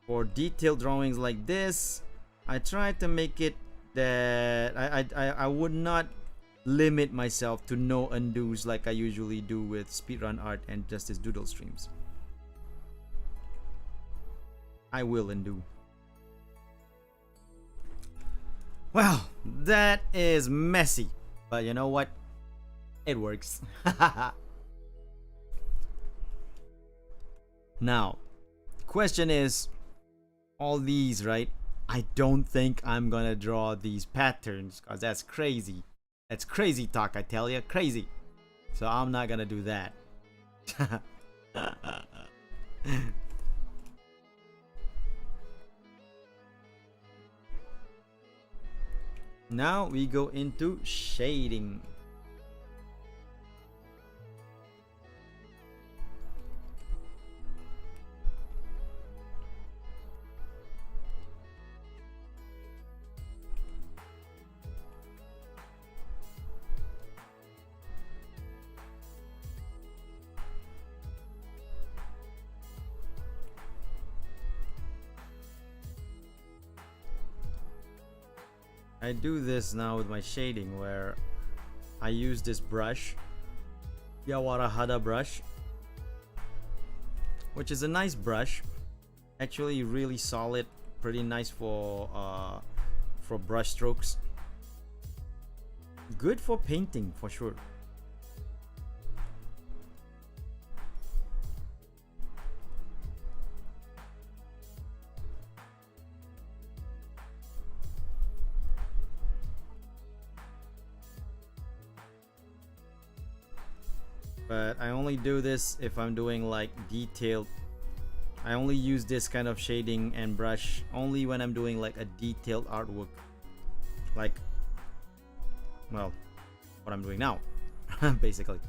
[SPEAKER 1] for detailed drawings like this, I try to make it that I would not limit myself to no undos like I usually do with speedrun art and Justice Doodle streams. I will undo. Well, that is messy, but you know what? It works. Now, question is, all these, right? I don't think I'm gonna draw these patterns because that's crazy. That's crazy talk, I tell you, crazy. So I'm not gonna do that. Now we go into shading. I do this now with my shading where I use this brush, Yawara Hada brush, which is a nice brush, actually really solid, pretty nice for brush strokes, good for painting for sure. But I only do this if I'm doing like detailed. I only use this kind of shading and brush only when I'm doing like a detailed artwork, like, well, what I'm doing now basically.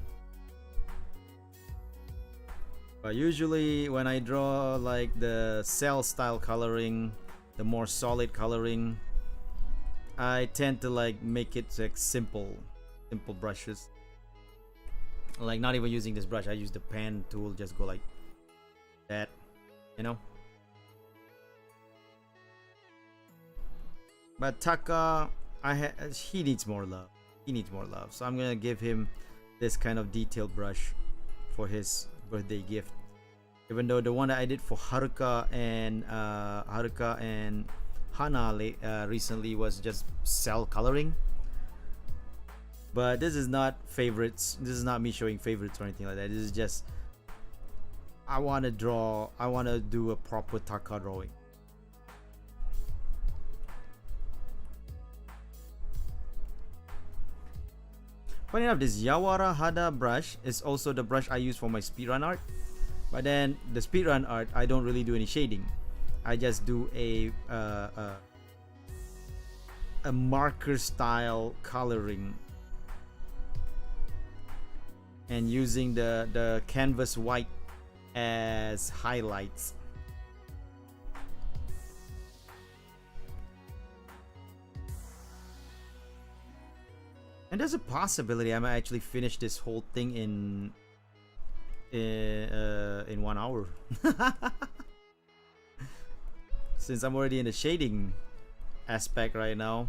[SPEAKER 1] But usually when I draw like the cell style coloring, the more solid coloring, I tend to like make it like simple brushes, like not even using this brush. I use the pen tool, just go like that, you know. But Taka, he needs more love. He needs more love, so I'm gonna give him this kind of detailed brush for his birthday gift, even though the one that I did for Haruka and Hana recently was just cell coloring. But this is not favorites. This is not me showing favorites or anything like that. This is just, I want to draw, I want to do a proper Taka drawing. Funny enough, this Yawara Hada brush is also the brush I use for my speedrun art. But then the speedrun art, I don't really do any shading. I just do a marker style coloring, and using the canvas white as highlights. And there's a possibility I might actually finish this whole thing in 1 hour. Since I'm already in the shading aspect right now.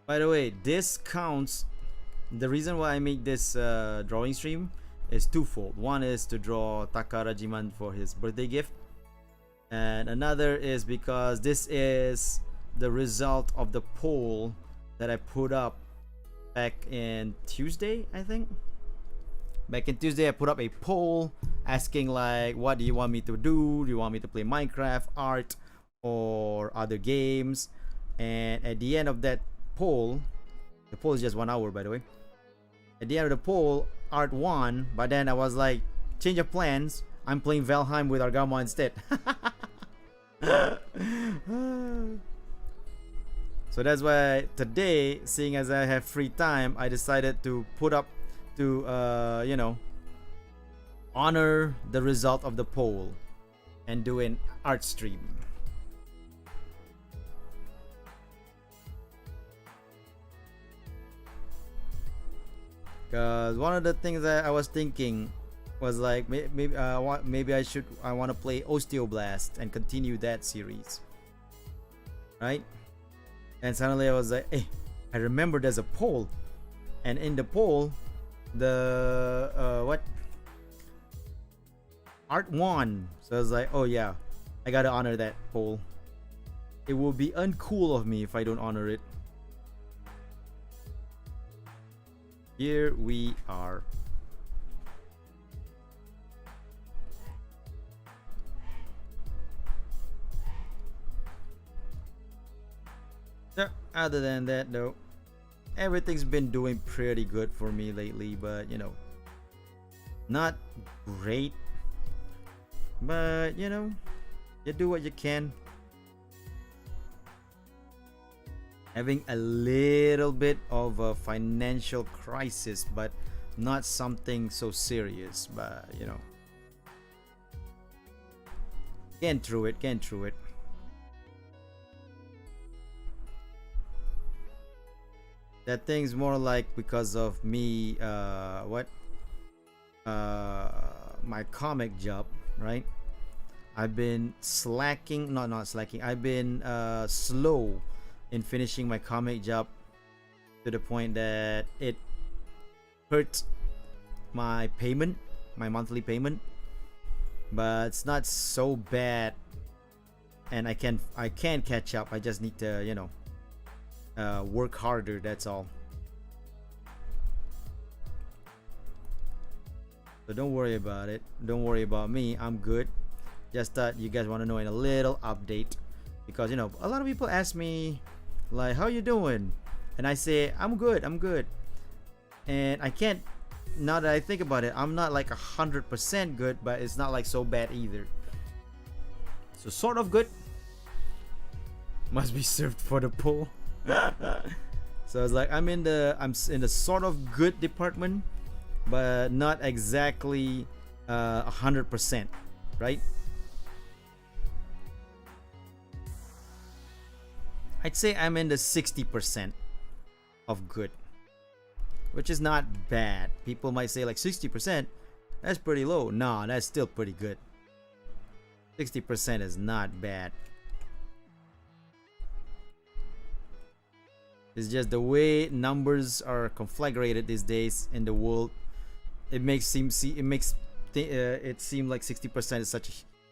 [SPEAKER 1] By the way, this counts. The reason why I make this drawing stream is twofold. One is to draw Takarajiman for his birthday gift, and another is because this is the result of the poll that I put up back in Tuesday, I think. Back in Tuesday, I put up a poll asking like, what do you want me to do? Do you want me to play Minecraft, art, or other games? And at the end of that poll, the poll is just 1 hour, by the way. At the end of the poll, art won, but then I was like, change of plans. I'm playing Valheim with Argama instead. So that's why today, seeing as I have free time, I decided to put up to you know, honor the result of the poll and do an art stream. Cause one of the things that I was thinking was like maybe I want to play Osteoblast and continue that series, right? And suddenly I was like, hey, I remember there's a poll, and in the poll, the what art won. So I was like, oh yeah, I gotta honor that poll. It will be uncool of me if I don't honor it. Here we are. So, other than that though, everything's been doing pretty good for me lately, but you know, not great. But you know, you do what you can. Having a little bit of a financial crisis, but not something so serious. But you know, getting through it, getting through it. That thing's more like because of me, my comic job, right? I've been slacking, no, not slacking. I've been slow in finishing my comic job to the point that it hurts my payment, my monthly payment. But it's not so bad, and I can catch up. I just need to, you know, work harder. That's all. So don't worry about it. Don't worry about me. I'm good. Just thought you guys want to know in a little update, because you know a lot of people ask me like, how you doing, and I say I'm good, I'm good, and I can't. Now that I think about it, I'm not like 100% good, but it's not like so bad either. So sort of good. Must be served for the poor. So it's like I'm in the sort of good department, but not exactly 100%, right? I'd say I'm in the 60% of good, which is not bad. People might say like 60%, that's pretty low. No, that's still pretty good. 60% is not bad. It's just the way numbers are conflagrated these days in the world. It makes it seem like 60% is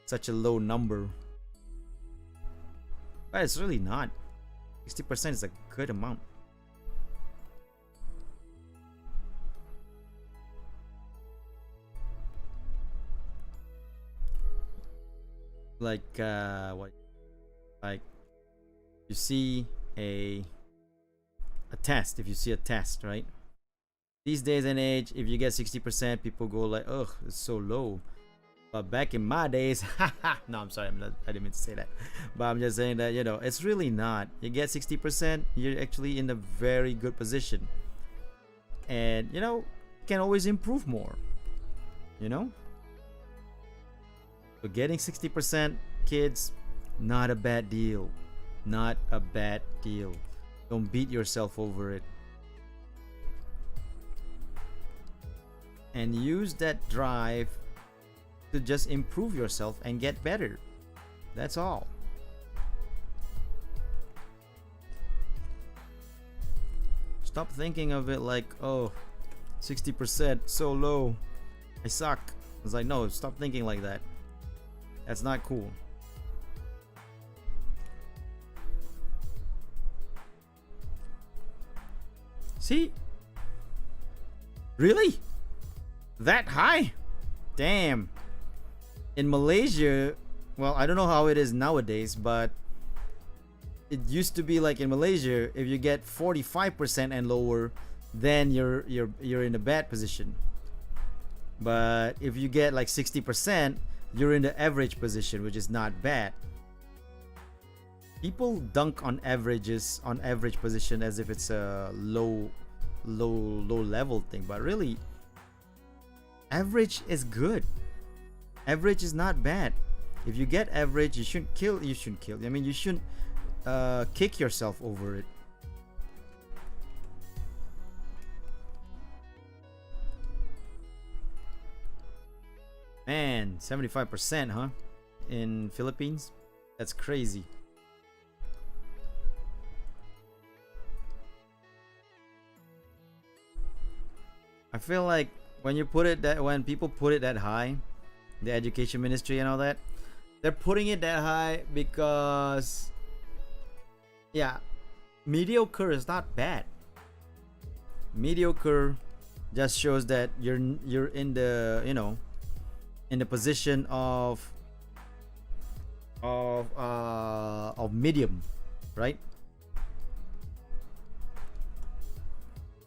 [SPEAKER 1] such a low number, but it's really not. 60% is a good amount. Like what? Like you see a test. If you see a test, right? These days and age, if you get 60%, people go like, ugh, it's so low. But back in my days, no, I'm sorry, I didn't mean to say that. But I'm just saying that, you know, it's really not. You get 60%, you're actually in a very good position. And, you know, can always improve more. You know? So getting 60%, kids, not a bad deal. Not a bad deal. Don't beat yourself over it. And use that drive to just improve yourself and get better. That's all. Stop thinking of it like, oh, 60%, so low, I suck. It's like, no, stop thinking like that. That's not cool. See? Really? That high? Damn. In Malaysia, well, I don't know how it is nowadays, but it used to be like in Malaysia, if you get 45% and lower, then you're in a bad position. But if you get like 60%, you're in the average position, which is not bad. People dunk on averages, on average position, as if it's a low level thing, but really average is good. Average is not bad. If you get average, you shouldn't kill. I mean, you shouldn't kick yourself over it. Man, 75%, huh? In Philippines? That's crazy. I feel like when people put it that high, the education ministry and all that, they're putting it that high because, yeah, mediocre is not bad. Mediocre just shows that you're in the, in the position of medium, right?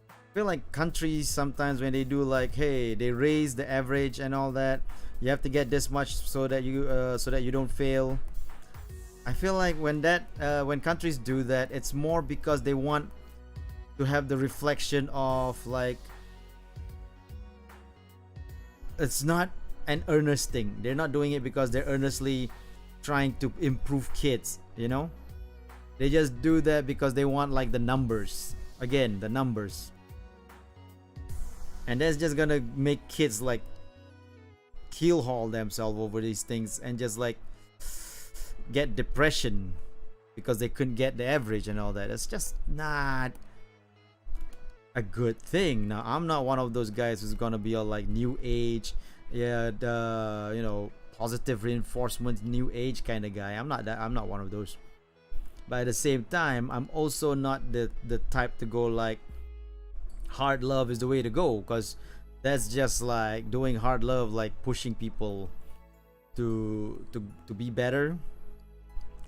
[SPEAKER 1] I feel like countries sometimes when they do like, hey, they raise the average and all that, you have to get this much so that you don't fail. I feel like when countries do that, it's more because they want to have the reflection of like, it's not an earnest thing. They're not doing it because they're earnestly trying to improve kids, they just do that because they want like the numbers, again, the numbers, and that's just gonna make kids like keel haul themselves over these things and just like get depression because they couldn't get the average and all that. It's just not a good thing. Now, I'm not one of those guys who's gonna be all like new age, the positive reinforcement, new age kind of guy. I'm not one of those. But at the same time, I'm also not the type to go like hard love is the way to go, because that's just like doing hard love, like pushing people to be better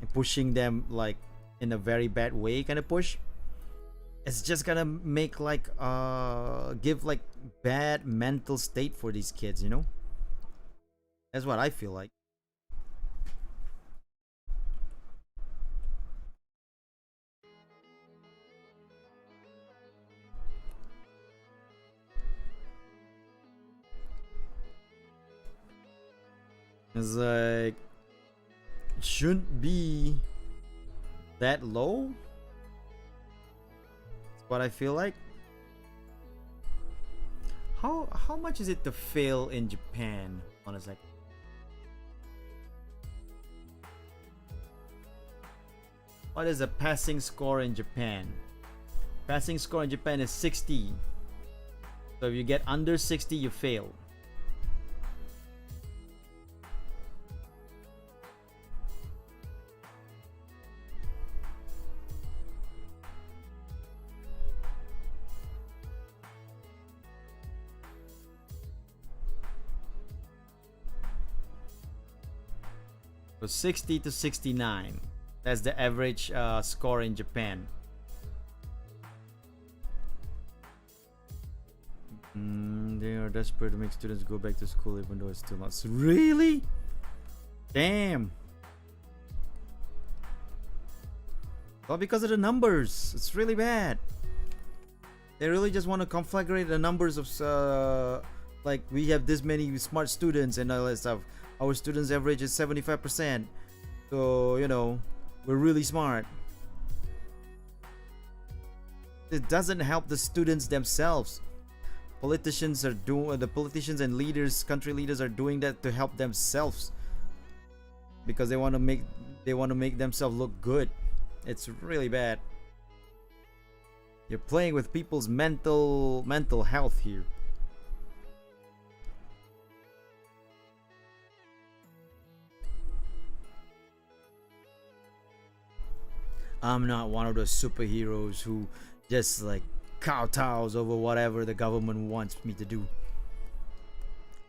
[SPEAKER 1] and pushing them like in a very bad way kind of push. It's just gonna make like give like bad mental state for these kids, That's what I feel like. It's like, it shouldn't be that low. That's what I feel like. How much is it to fail in Japan? On a second. What is the passing score in Japan? Passing score in Japan is 60. So if you get under 60, you fail. So 60 to 69. That's the average score in Japan. They are desperate to make students go back to school even though it's still not. Really? Damn. Well, because of the numbers. It's really bad. They really just want to conflagrate the numbers of like, we have this many smart students and all that stuff. Our students average is 75%. So, we're really smart. It doesn't help the students themselves. The politicians and leaders, country leaders, are doing that to help themselves because they want to make themselves look good. It's really bad. You're playing with people's mental health here. I'm not one of those superheroes who just like kowtows over whatever the government wants me to do.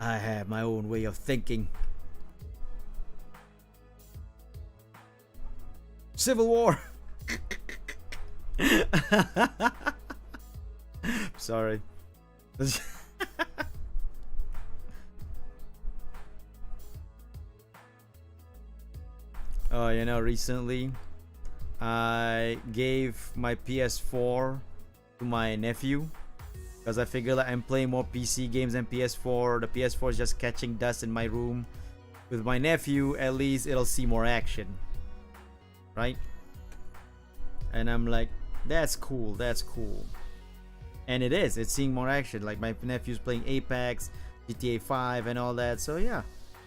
[SPEAKER 1] I have my own way of thinking. Civil War. Sorry. Oh, recently I gave my PS4 to my nephew because I figure that I'm playing more PC games than PS4. The PS4 is just catching dust in my room. With my nephew, at least it'll see more action, right? And I'm like, that's cool, and it is. It's seeing more action. Like my nephew's playing Apex, GTA 5 and all that. So yeah,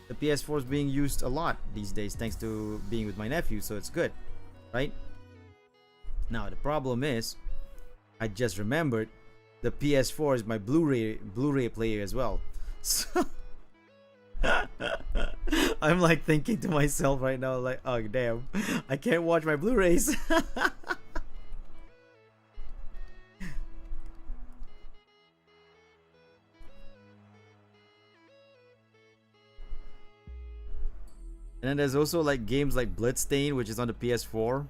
[SPEAKER 1] the PS4 is being used a lot these days thanks to being with my nephew, so it's good, right? Now the problem is, I just remembered the PS4 is my Blu-ray player as well. So I'm like thinking to myself right now, like, oh damn, I can't watch my Blu-rays. And then there's also like games like Bloodstain, which is on the PS4.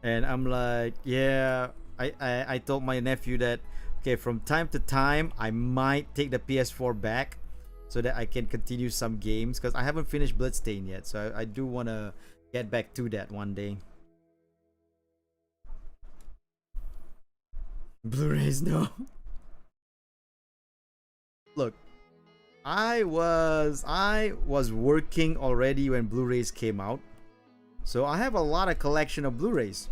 [SPEAKER 1] And I'm like, yeah, I told my nephew that, okay, from time to time, I might take the PS4 back so that I can continue some games. Because I haven't finished Bloodstain yet. So I do want to get back to that one day. Blu-rays, no. Look, I was working already when Blu-rays came out, so I have a lot of collection of Blu-rays,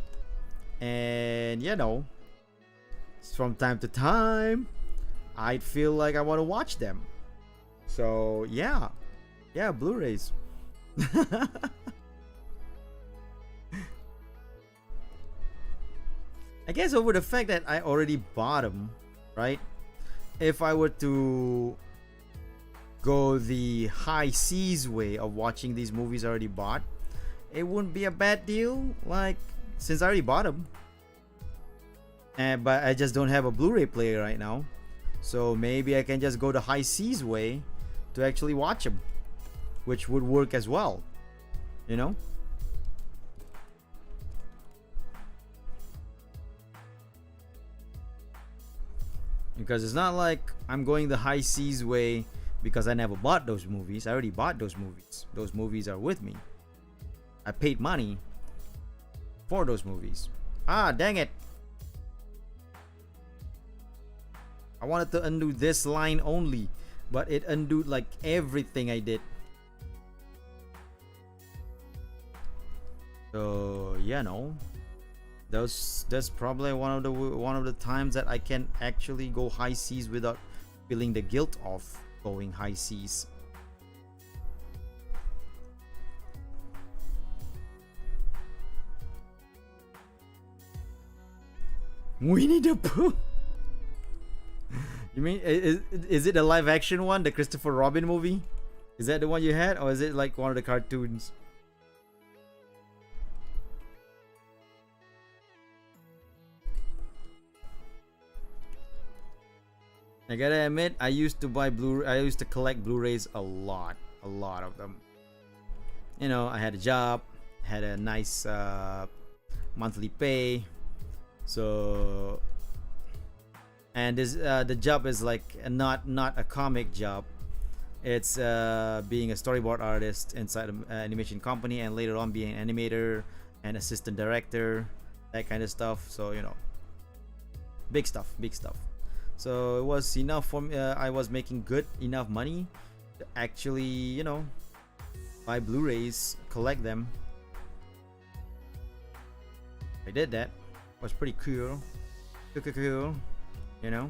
[SPEAKER 1] and you know, from time to time, I'd feel like I want to watch them. So yeah, Blu-rays. I guess over the fact that I already bought them, right? If I were to go the high seas way of watching these movies I already bought, it wouldn't be a bad deal. Like, since I already bought them, but I just don't have a Blu-ray player right now, so maybe I can just go the high seas way to actually watch them, which would work as well, you know. Because it's not like I'm going the high seas way because I never bought those movies. I already bought those movies. Those movies are with me. I paid money for those movies. Ah, dang it. I wanted to undo this line only, but it undid like everything I did. So, yeah, no. That's probably one of the times that I can actually go high seas without feeling the guilt of going high seas. Winnie the Pooh. You mean is it a live action one, the Christopher Robin movie? Is that the one you had, or is it like one of the cartoons? I gotta admit, I used to collect Blu-rays a lot of them. You know, I had a job, had a nice monthly pay, so, and this the job is like not a comic job. It's being a storyboard artist inside an animation company, and later on being an animator and assistant director, that kind of stuff. So, you know, big stuff. So it was enough for me. I was making good enough money to actually, you know, buy Blu-rays, collect them. I did that. It was pretty cool. Cool, you know.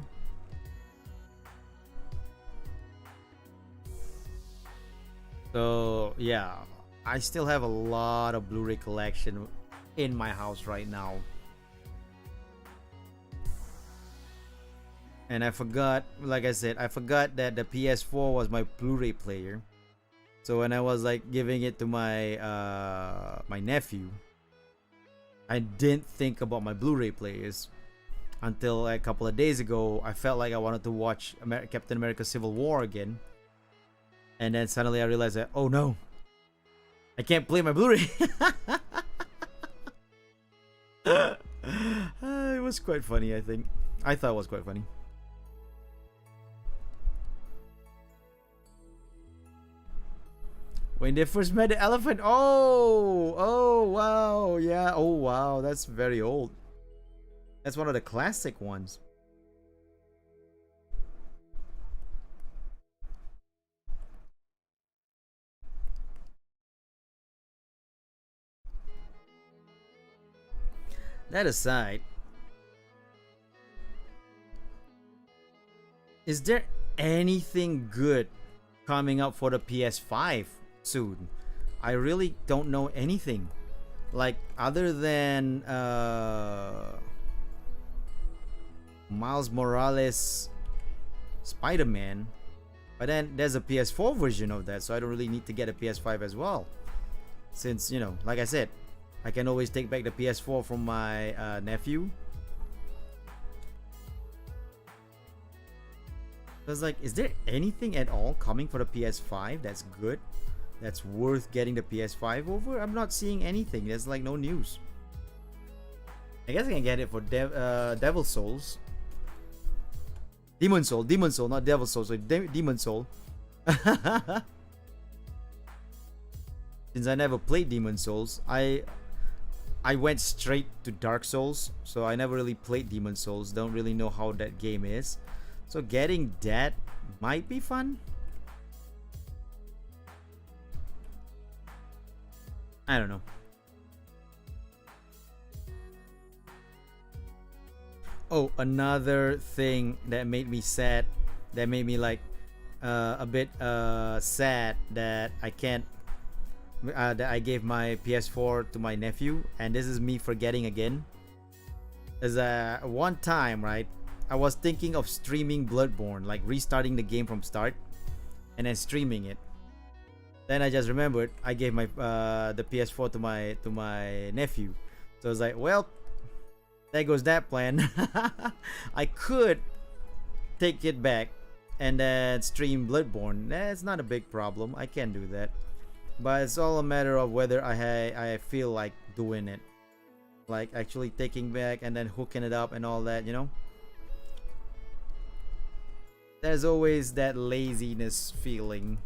[SPEAKER 1] So yeah, I still have a lot of Blu-ray collection in my house right now. And I forgot, like I said, I forgot that the PS4 was my Blu-ray player. So when I was like giving it to my my nephew, I didn't think about my Blu-ray players until a couple of days ago. I felt like I wanted to watch Captain America Civil War again, and then suddenly I realized that, oh no, I can't play my Blu-ray. It was quite funny. I thought it was quite funny. When they first met the elephant. Oh wow, yeah. Oh wow, that's very old. That's one of the classic ones. That aside, is there anything good coming up for the PS5 soon. I really don't know anything, like other than Miles Morales Spider-Man. But then there's a PS4 version of that, so I don't really need to get a PS5 as well, since, you know, like I said, I can always take back the PS4 from my nephew. I was like, is there anything at all coming for the PS5 that's good, that's worth getting the PS5 over? I'm not seeing anything. There's like no news. I guess I can get it for Devil Souls. Demon Soul, not Devil Soul, so Demon Soul. Since I never played Demon Souls, I went straight to Dark Souls, so I never really played Demon Souls. Don't really know how that game is. So getting that might be fun. I don't know. Oh, another thing that made me sad, that made me like a bit sad that I can't that I gave my PS4 to my nephew, and this is me forgetting again. Is one time, right, I was thinking of streaming Bloodborne, like restarting the game from start and then streaming it. Then I just remembered I gave my the PS4 to my nephew. So I was like, well, there goes that plan. I could take it back and then stream Bloodborne. That's not a big problem. I can do that. But it's all a matter of whether I feel like doing it, like actually taking back and then hooking it up and all that, you know. There's always that laziness feeling.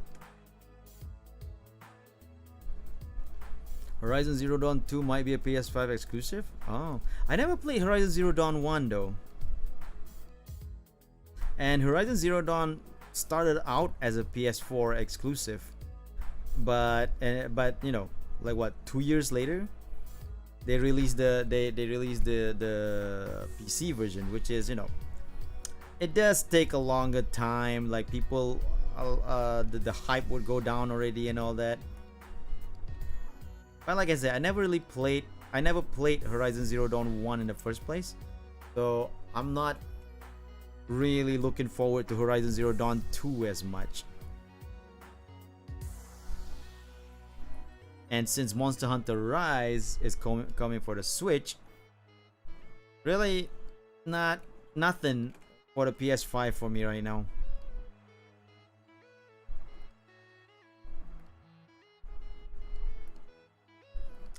[SPEAKER 1] Horizon Zero Dawn 2 might be a PS5 exclusive. Oh, I never played Horizon Zero Dawn 1 though. And Horizon Zero Dawn started out as a PS4 exclusive, but you know, like what, 2 years later, they released the PC version, which is, you know, it does take a longer time. Like people, the hype would go down already and all that. But like I said, I never played Horizon Zero Dawn 1 in the first place, so I'm not really looking forward to Horizon Zero Dawn 2 as much. And since Monster Hunter Rise is coming for the Switch, really nothing for the PS5 for me right now.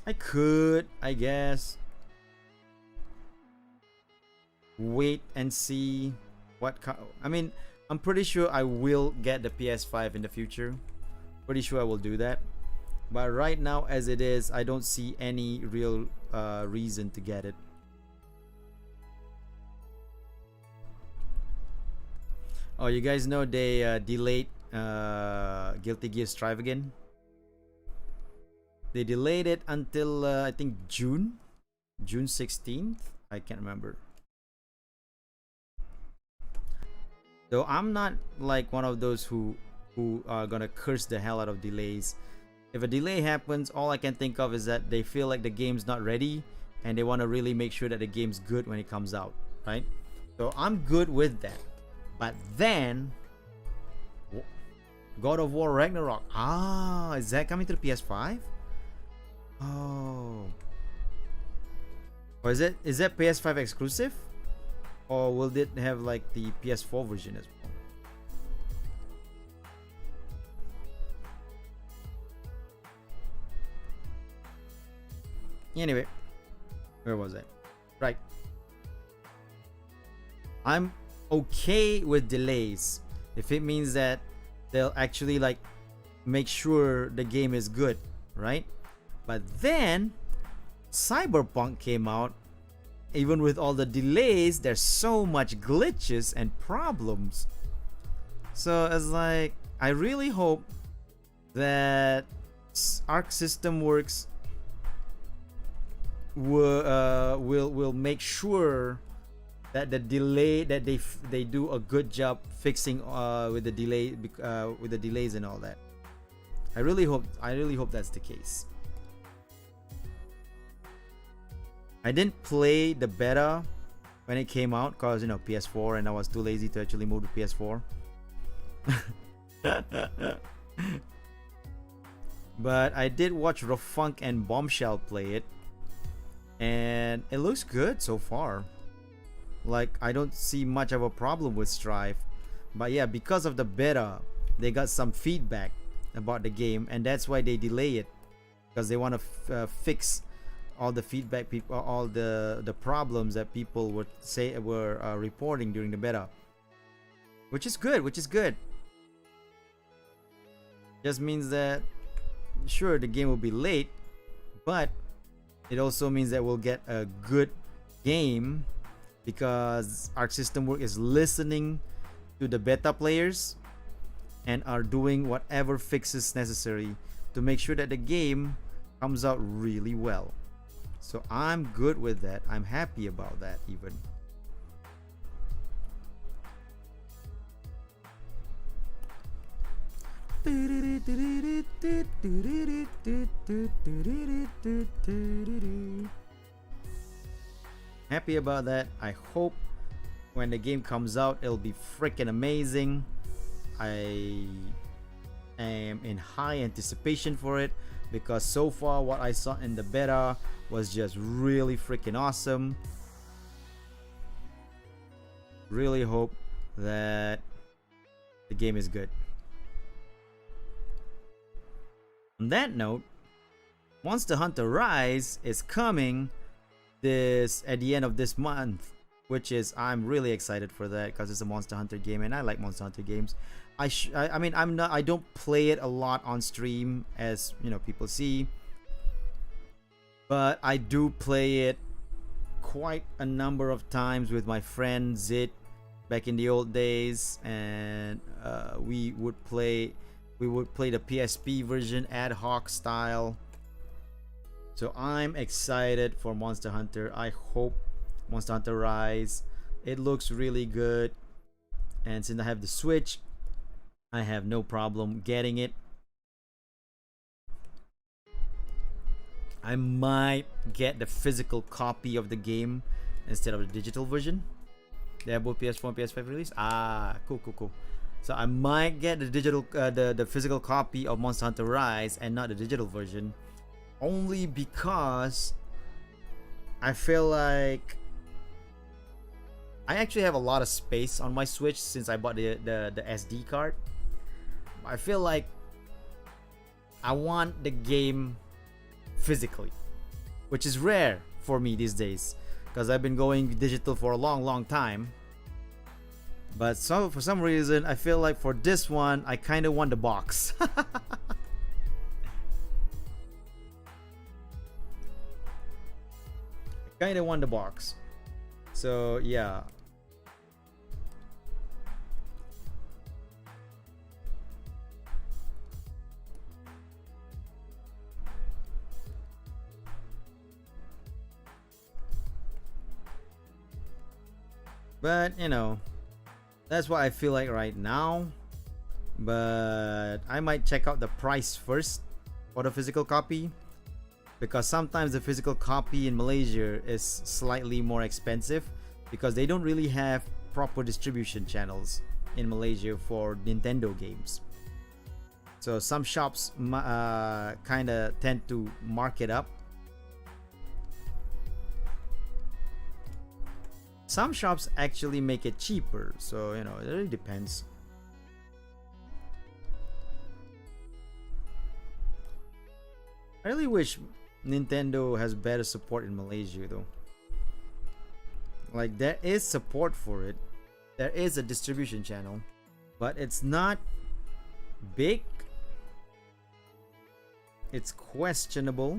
[SPEAKER 1] I could, I guess, wait and see what I mean, I'm pretty sure I will get the PS5 in the future. Pretty sure I will do that. But right now, as it is, I don't see any real reason to get it. Oh, you guys know they delayed Guilty Gear Strive again? They delayed it until I think June 16th. I can't remember. So I'm not like one of those who are gonna curse the hell out of delays. If a delay happens, all I can think of is that they feel like the game's not ready and they want to really make sure that the game's good when it comes out, right? So I'm good with that. But then God of War Ragnarok, is that coming to the PS5? Oh, or is that PS5 exclusive, or will it have like the PS4 version as well? Anyway, where was I? Right. I'm okay with delays if it means that they'll actually like make sure the game is good, right? But then Cyberpunk came out. Even with all the delays, there's so much glitches and problems. So it's like, I really hope that Arc System Works will make sure that the delay that they do a good job fixing with the delay with the delays and all that. I really hope that's the case. I didn't play the beta when it came out because, you know, PS4, and I was too lazy to actually move to PS4. But I did watch Rofunk and Bombshell play it, and it looks good so far. Like, I don't see much of a problem with Strife. But yeah, because of the beta, they got some feedback about the game, and that's why they delay it, because they want to fix all the feedback, people, all the problems that people were reporting during the beta, which is good. Just means that, sure, the game will be late, but it also means that we'll get a good game, because Arc System Works is listening to the beta players and are doing whatever fixes necessary to make sure that the game comes out really well. So I'm good with that. I'm happy about that even. Happy about that. I hope when the game comes out, it'll be freaking amazing. I am in high anticipation for it, because so far what I saw in the beta was just really freaking awesome. Really hope that the game is good. On that note, Monster Hunter Rise is coming at the end of this month, which is, I'm really excited for that, because it's a Monster Hunter game and I like Monster Hunter games. I mean, I don't play it a lot on stream, as you know, people see, but I do play it quite a number of times with my friend Zit back in the old days, and we would play the PSP version ad hoc style. So I'm excited for Monster Hunter. I hope Monster Hunter Rise, it looks really good, and since I have the Switch, I have no problem getting it. I might get the physical copy of the game instead of the digital version. They have both PS4 and PS5 release. Cool. So I might get the digital, the physical copy of Monster Hunter Rise and not the digital version, only because I feel like I actually have a lot of space on my Switch since I bought the SD card. I feel like I want the game physically, which is rare for me these days, because I've been going digital for a long time. But for some reason, I feel like for this one, I kind of want the box. I kind of want the box. So yeah. But you know, that's what I feel like right now. But I might check out the price first for the physical copy, because sometimes the physical copy in Malaysia is slightly more expensive, because they don't really have proper distribution channels in Malaysia for Nintendo games. So some shops kind of tend to mark it up. Some shops actually make it cheaper, so you know, it really depends. I really wish Nintendo has better support in Malaysia though. Like, there is support for it, there is a distribution channel, but it's not big, it's questionable.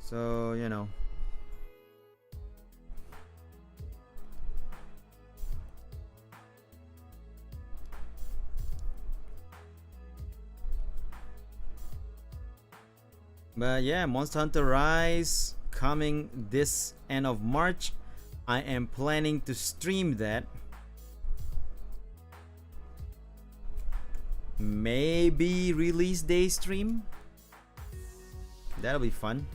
[SPEAKER 1] So, you know. But yeah, Monster Hunter Rise coming this end of March. I am planning to stream that. Maybe release day stream. That'll be fun.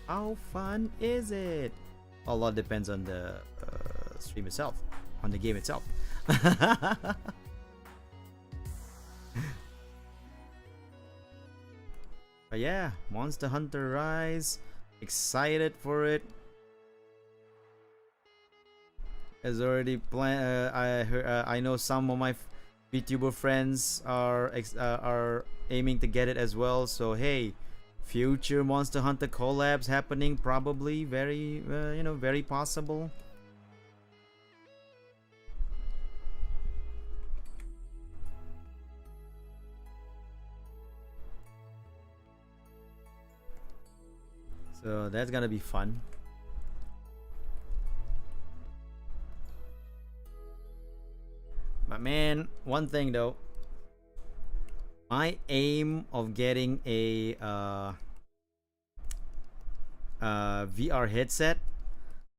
[SPEAKER 1] How fun is it? A lot depends on the stream itself, on the game itself. But yeah, Monster Hunter Rise, excited for it. Has already planned. I know some of my VTuber friends are aiming to get it as well. So hey, future Monster Hunter collabs happening, probably very very possible. So that's gonna be fun. But man, one thing though, my aim of getting a VR headset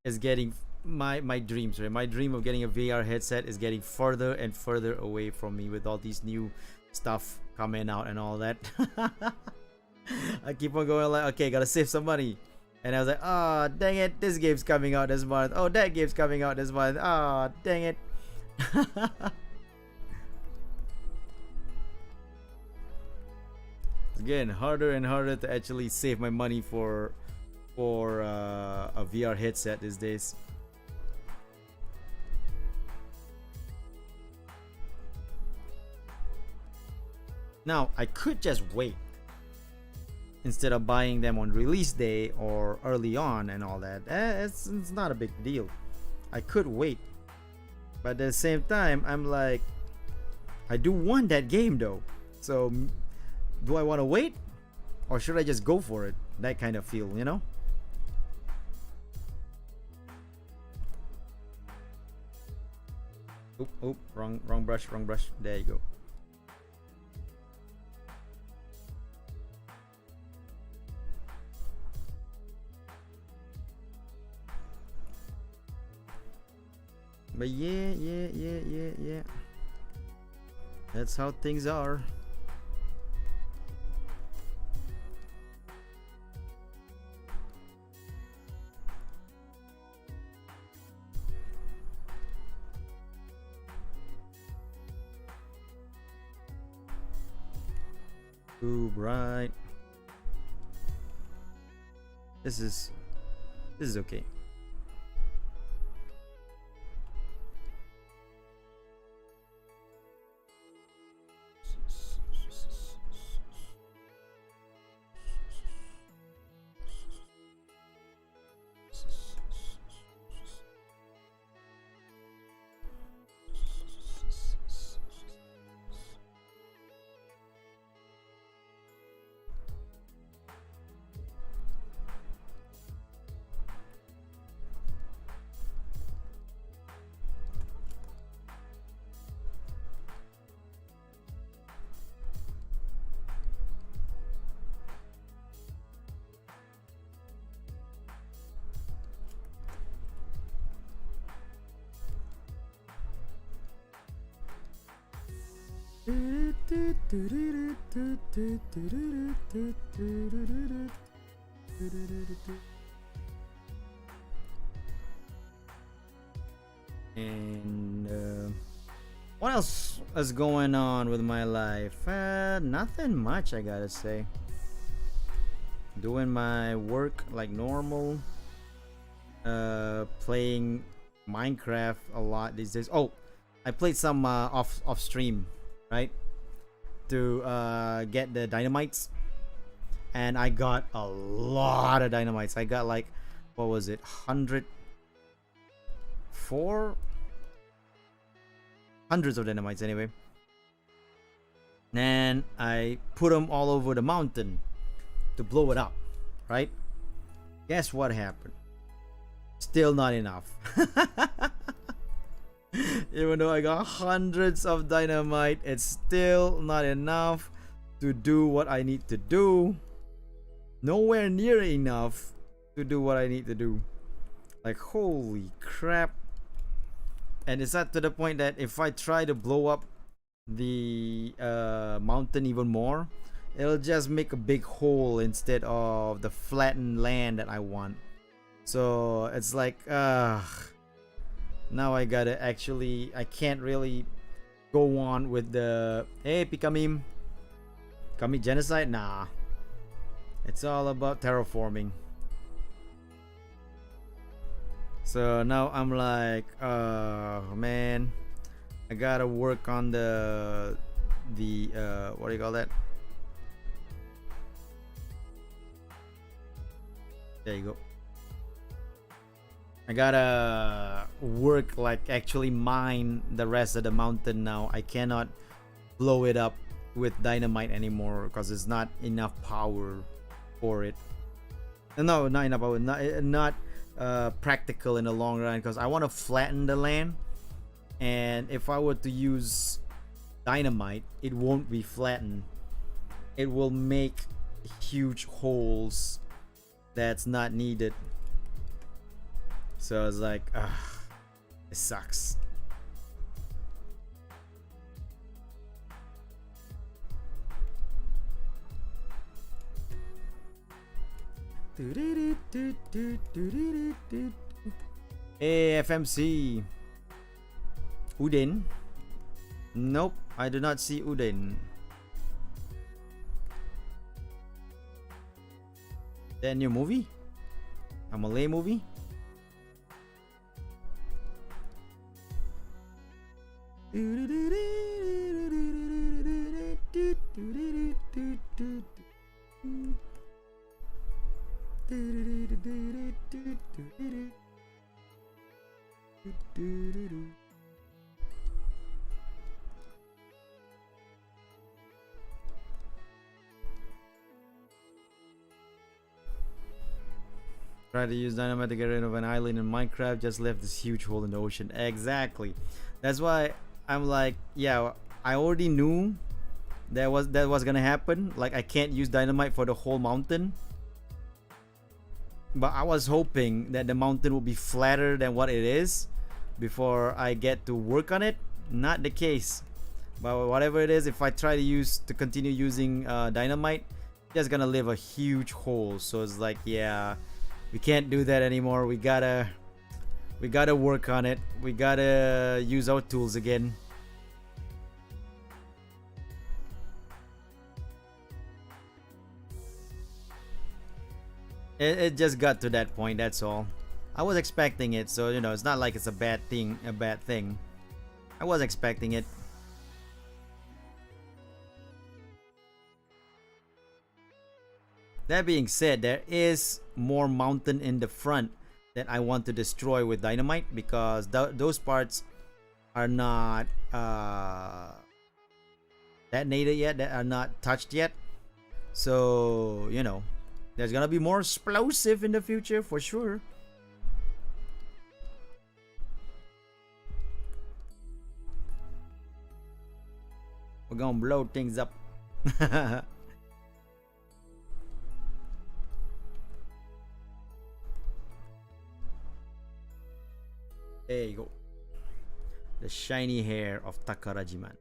[SPEAKER 1] is getting my dreams, right? My dream of getting a VR headset is getting further and further away from me with all these new stuff coming out and all that. I keep on going like, okay, gotta save some money. And I was like, oh, dang it, this game's coming out this month. Oh, that game's coming out this month. Oh, dang it. It's getting harder and harder to actually save my money for a VR headset these days. Now, I could just wait instead of buying them on release day or early on and all that. It's not a big deal. I could wait, but at the same time, I'm like, I do want that game though. So do I want to wait, or should I just go for it? That kind of feel, you know. Oop, wrong brush. There you go. But yeah. That's how things are. Ooh, right. This is okay. And what else is going on with my life? Nothing much, I gotta say. Doing my work like normal. Playing Minecraft a lot these days. Oh, I played some off stream, right? To get the dynamites, and I got a lot of dynamites. I got like, what was it, 104 hundreds of dynamites anyway, and I put them all over the mountain to blow it up, right? Guess what happened? Still not enough. Even though I got hundreds of dynamite, it's still not enough to do what I need to do. Nowhere near enough to do what I need to do. Like, holy crap. And it's not to the point that if I try to blow up the mountain even more, it'll just make a big hole instead of the flattened land that I want. So it's like, now I gotta actually, I can't really go on with the, hey, Pikamim, commit genocide? Nah. It's all about terraforming. So now I'm like, man, I gotta work on the what do you call that? There you go. I gotta work, like actually mine the rest of the mountain now. I cannot blow it up with dynamite anymore because there's not enough power for it. No, not enough power. Not practical in the long run, because I want to flatten the land, and if I were to use dynamite, it won't be flattened. It will make huge holes that's not needed. So it's like, it sucks. Hey, FMC. Udin? Nope, I do not see Udin. That new movie? A Malay movie? Try to use dynamite to get rid of an island in Minecraft, just left this huge hole in the ocean. Exactly. That's why I'm like, yeah, I already knew that was gonna happen. Like, I can't use dynamite for the whole mountain, but I was hoping that the mountain will be flatter than what it is before I get to work on it. Not the case. But whatever it is, if I try to continue using dynamite, it's just gonna leave a huge hole. So it's like, yeah, we can't do that anymore. We gotta work on it. We gotta use our tools again. It just got to that point, that's all. I was expecting it, so you know, it's not like it's a bad thing. I was expecting it. That being said, there is more mountain in the front that I want to destroy with dynamite, because those parts are not detonated yet, that are not touched yet. So, you know, there's gonna be more explosive in the future for sure. We're gonna blow things up. There you go. The shiny hair of Takarajiman.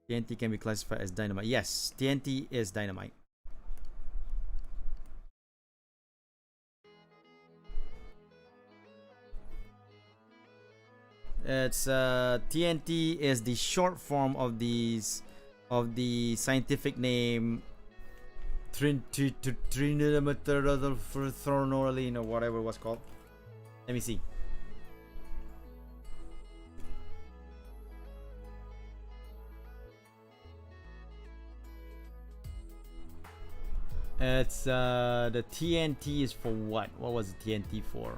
[SPEAKER 1] TNT can be classified as dynamite. Yes, TNT is dynamite. It's TNT is the short form of the scientific name Trinidadimethyl or whatever it was called. Let me see. It's the TNT is for what? What was the TNT for?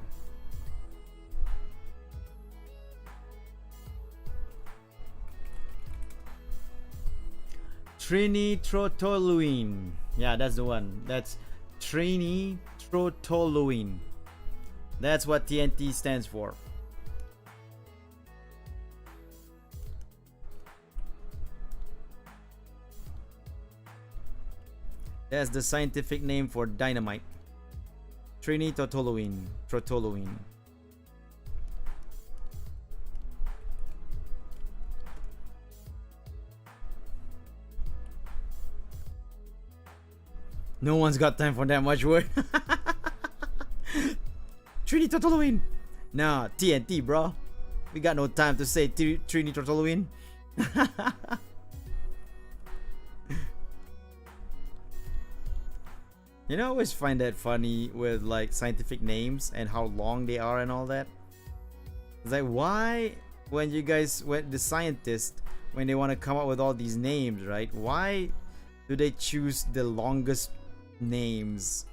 [SPEAKER 1] Trinitrotoluene. Yeah, that's the one. That's trinitrotoluene. That's what TNT stands for. That's the scientific name for dynamite. Trinitotoluene. Trotoluene. No one's got time for that much word. Trinitotoluene. Nah, TNT, bro. We got no time to say Trinitotoluene. You know, I always find that funny with like scientific names and how long they are and all that. It's like, why, when you guys, when the scientists, when they want to come up with all these names, right? Why do they choose the longest names?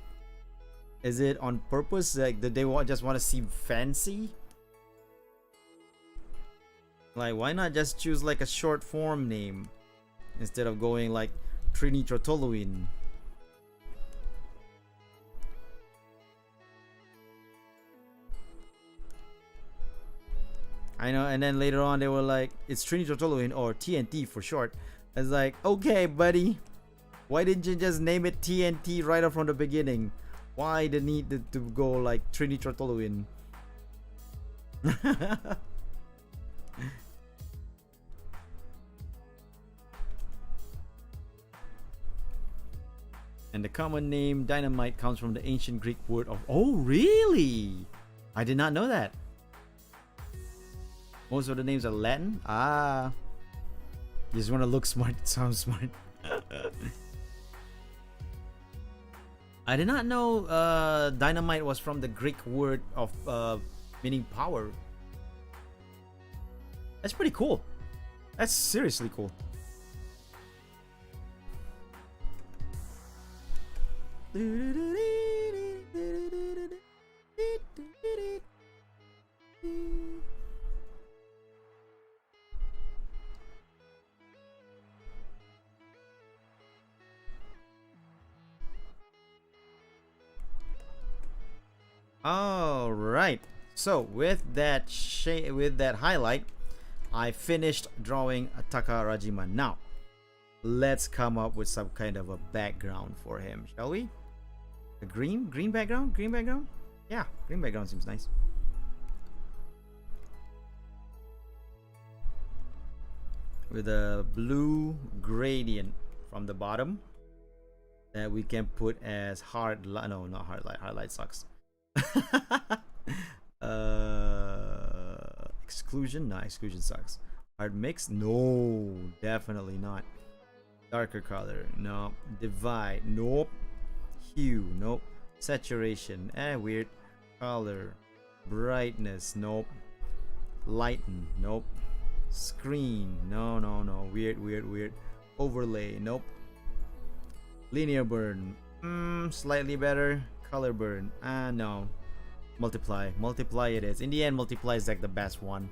[SPEAKER 1] Is it on purpose? Like, did they just want to seem fancy? Like, why not just choose like a short form name instead of going like Trinitrotoluene? I know, and then later on they were like, it's Trinitrotoluene or TNT for short. It's like, okay, buddy, why didn't you just name it TNT right up from the beginning? Why the need to go like Trinitrotoluene? And the common name dynamite comes from the ancient Greek word of... Oh, really? I did not know that. Most of the names are Latin. Ah. You just want to look smart, sound smart. I did not know dynamite was from the Greek word of meaning power. That's pretty cool. That's seriously cool. All right. So with that highlight, I finished drawing Ataka Rajima. Now, let's come up with some kind of a background for him, shall we? A green background? Green background? Yeah, green background seems nice. With a blue gradient from the bottom that we can put as hard light. No, not hard light. Hard light sucks. Exclusion? No, exclusion sucks. Hard mix? No, definitely not. Darker color? No. Divide? Nope. Hue? Nope. Saturation? Weird. Color? Brightness? Nope. Lighten? Nope. Screen? No. Weird. Overlay? Nope. Linear burn? Slightly better. Color burn? No. Multiply it is. In the end, multiply is like the best one.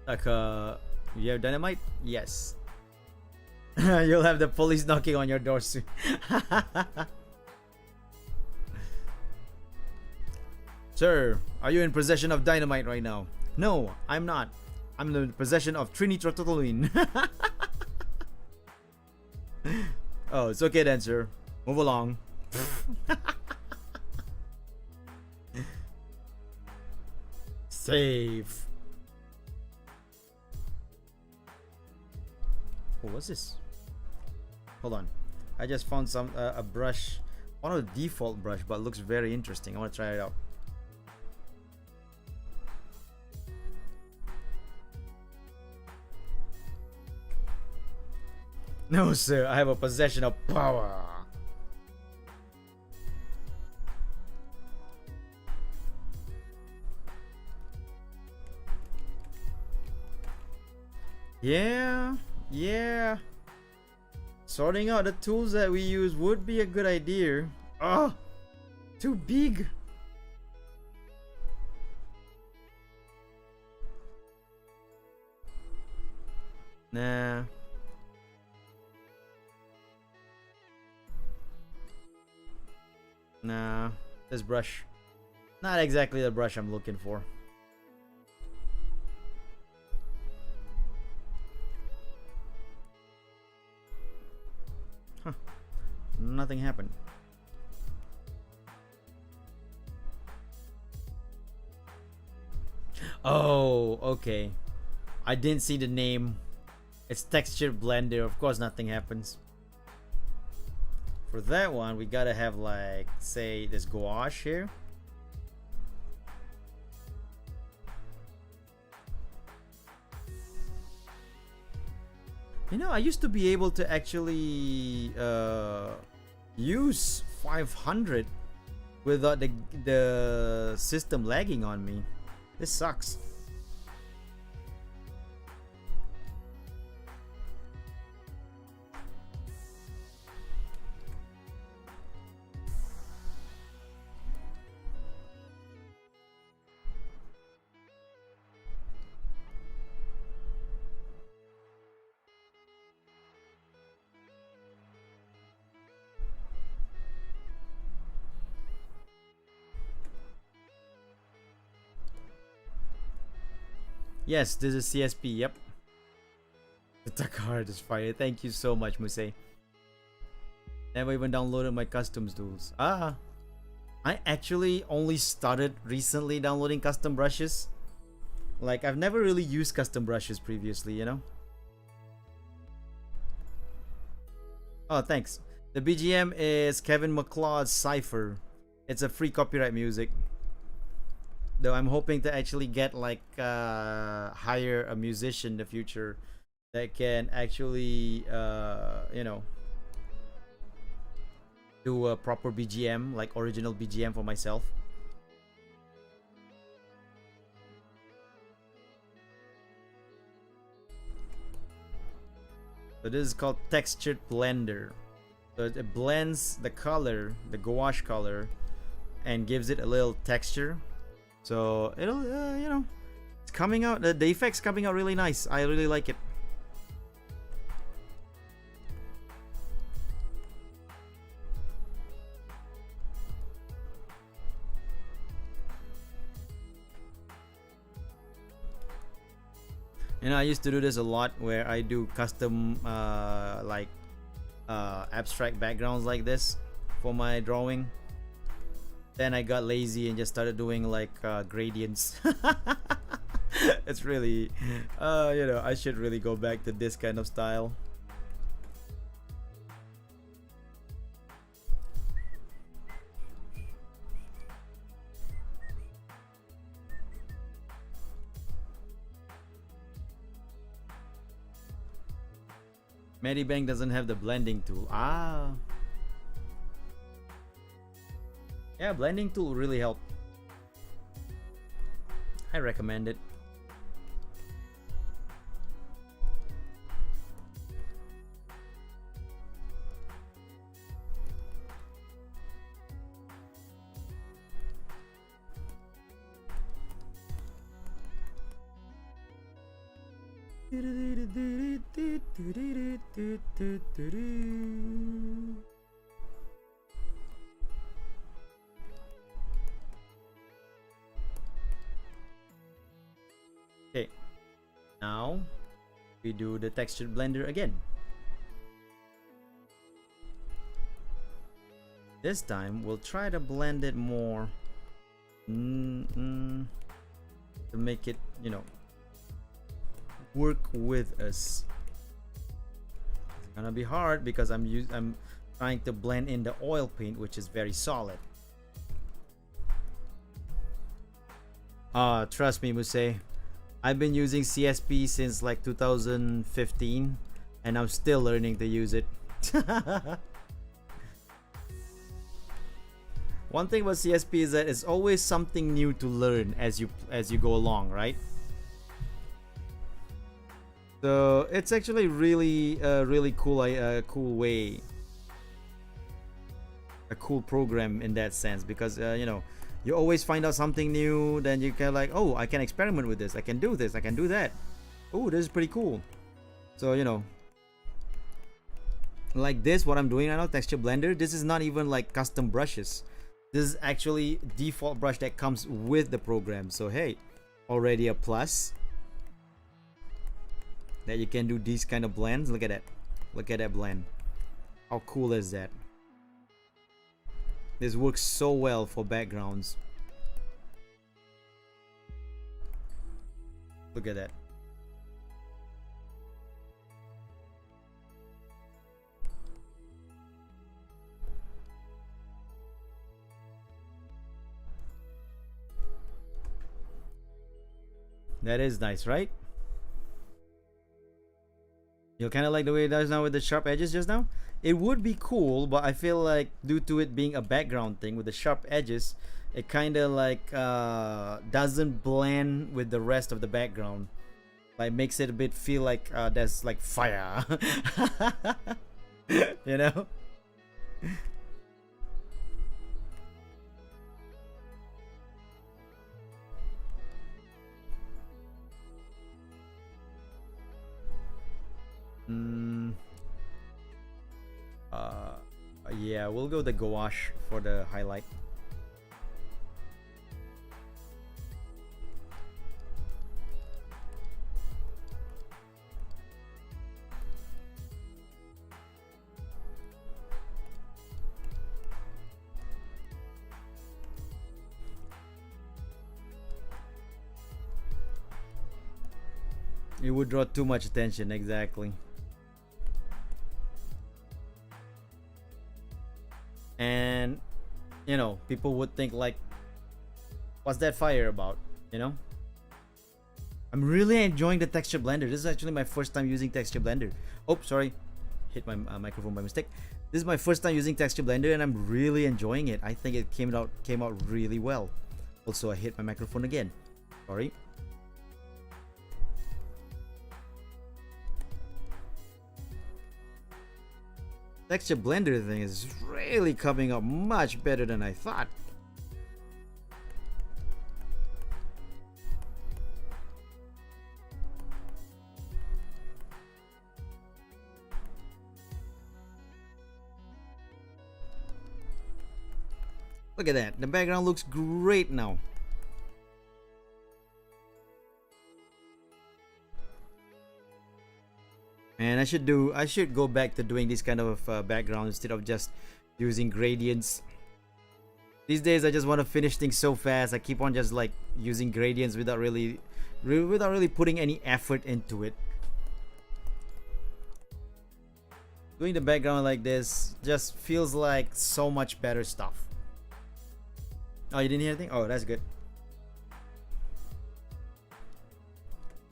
[SPEAKER 1] Like you have dynamite? Yes. You'll have the police knocking on your door soon. Sir, are you in possession of dynamite right now? No, I'm not. I'm in possession of Trinitrotoluene. Oh, it's okay then, sir. Move along. Save. Oh, what's this? Hold on. I just found some a brush. One of the default brush, but looks very interesting. I want to try it out. No, sir. I have a possession of power. Yeah. Sorting out the tools that we use would be a good idea. Ah, too big. Nah. Nah, this brush. Not exactly the brush I'm looking for. Huh. Nothing happened. Oh, okay. I didn't see the name. It's texture blender. Of course, nothing happens. For that one, we gotta have like, say, this gouache here. You know, I used to be able to actually use 500 without the system lagging on me. This sucks. Yes, this is CSP. Yep. The Takar is fire. Thank you so much, Muse. Never even downloaded my customs tools. Ah, I actually only started recently downloading custom brushes. Like, I've never really used custom brushes previously, you know? Oh, thanks. The BGM is Kevin MacLeod's Cypher. It's a free copyright music. Though I'm hoping to actually get like hire a musician in the future that can actually you know, do a proper BGM, like original BGM for myself. So this is called Textured Blender. So it blends the color, the gouache color, and gives it a little texture. So it'll, you know, it's coming out. The effects coming out really nice. I really like it. You know, I used to do this a lot, where I do custom like abstract backgrounds like this for my drawing. Then I got lazy and just started doing like gradients. It's really, you know, I should really go back to this kind of style. Medibank doesn't have the blending tool. Ah. Yeah, blending tool really helped. I recommend it. Okay, now we do the texture blender again. This time we'll try to blend it more to make it, you know, work with us. It's gonna be hard because I'm trying to blend in the oil paint, which is very solid. Trust me, Muse, I've been using CSP since like 2015 and I'm still learning to use it. One thing about CSP is that it's always something new to learn as you go along, right? So it's actually really really cool, cool way, a cool program in that sense, because you know, you always find out something new, then you can like, oh, I can experiment with this, I can do this, I can do that. Oh, this is pretty cool. So, you know, like this, what I'm doing right now, texture blender, this is not even like custom brushes. This is actually default brush that comes with the program. So hey, already a plus that you can do these kind of blends. Look at that, look at that blend, How cool is that? This works so well for backgrounds. Look at that. That is nice, right? You kind of like the way it does now with the sharp edges just now? It would be cool, but I feel like due to it being a background thing with the sharp edges, it kind of like doesn't blend with the rest of the background. Like makes it a bit feel like there's like fire. You know? Yeah, we'll go the gouache for the highlight. It would draw too much attention, exactly. And you know, people would think like, what's that fire about, you know? I'm really enjoying the texture blender. This is actually my first time using texture blender. Oh, sorry, hit my microphone by mistake. This is my first time using texture blender and I'm really enjoying it. I think it came out really well. Also, I hit my microphone again, sorry. Texture blender thing is really coming up much better than I thought. Look at that, the background looks great now. And I should go back to doing this kind of background instead of just using gradients. These days I just want to finish things so fast. I keep on just like using gradients without really putting any effort into it. Doing the background like this just feels like so much better stuff. Oh, you didn't hear anything? Oh, that's good.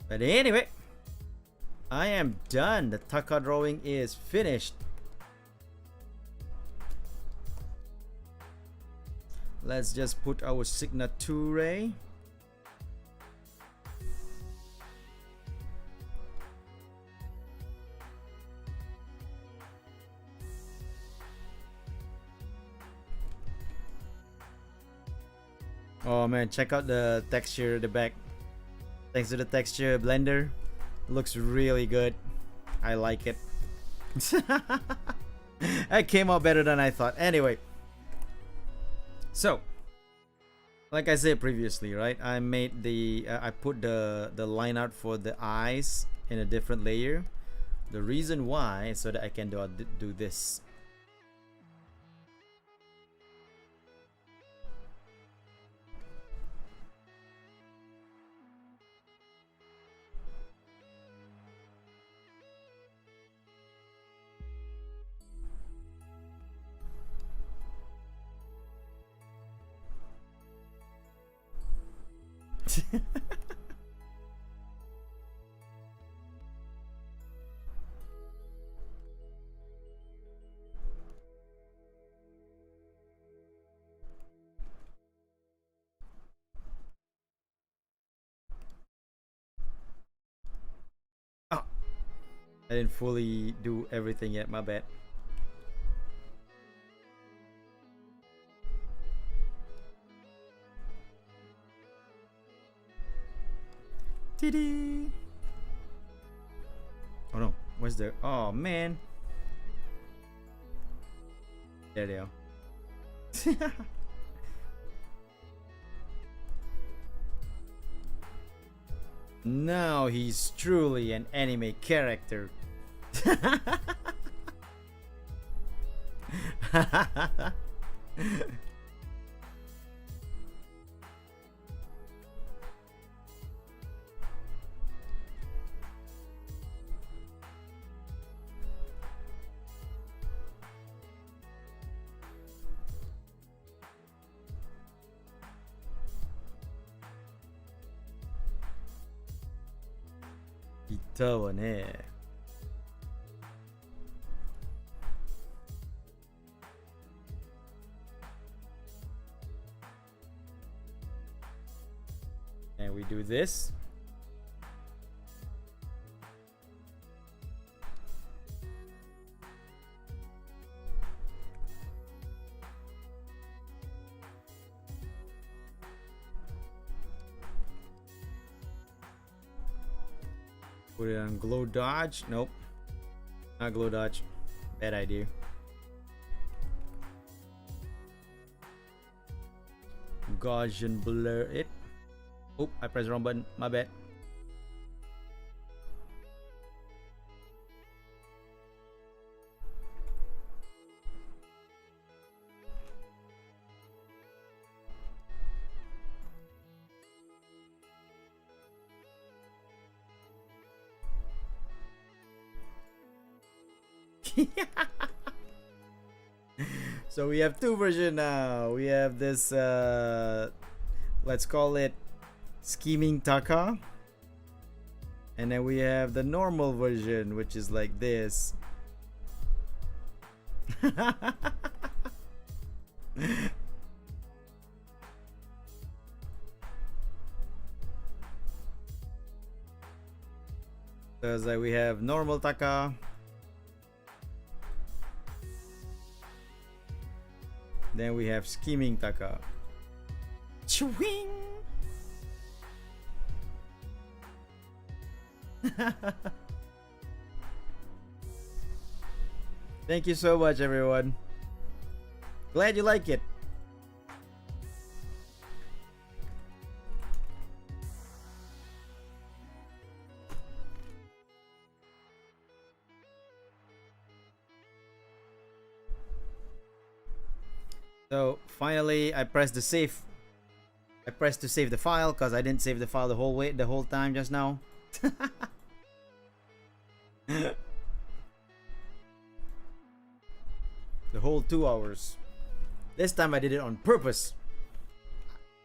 [SPEAKER 1] But anyway, I am done. The Taka drawing is finished. Let's just put our signature. Oh man, check out the texture, the back. Thanks to the texture blender, looks really good. I like it. That came out better than I thought. Anyway, so like I said previously, right? I made the I put the line art for the eyes in a different layer. The reason why is so that I can do this. Oh, I didn't fully do everything yet, my bad. TD. Oh no, where's the, oh man. There they are. Now he's truly an anime character. いたわね。And we do this. Put it on glow dodge. Nope. Not glow dodge. Bad idea. Gaussian blur it. Oh, I pressed the wrong button. My bad. So we have two versions now. We have this let's call it scheming Taka, and then we have the normal version, which is like this. So it's like we have normal Taka, then we have scheming Taka. Chwing! Thank you so much, everyone. Glad you like it. So finally, I pressed the save. I pressed to save the file because I didn't save the file the whole time just now. The whole 2 hours. This time I did it on purpose.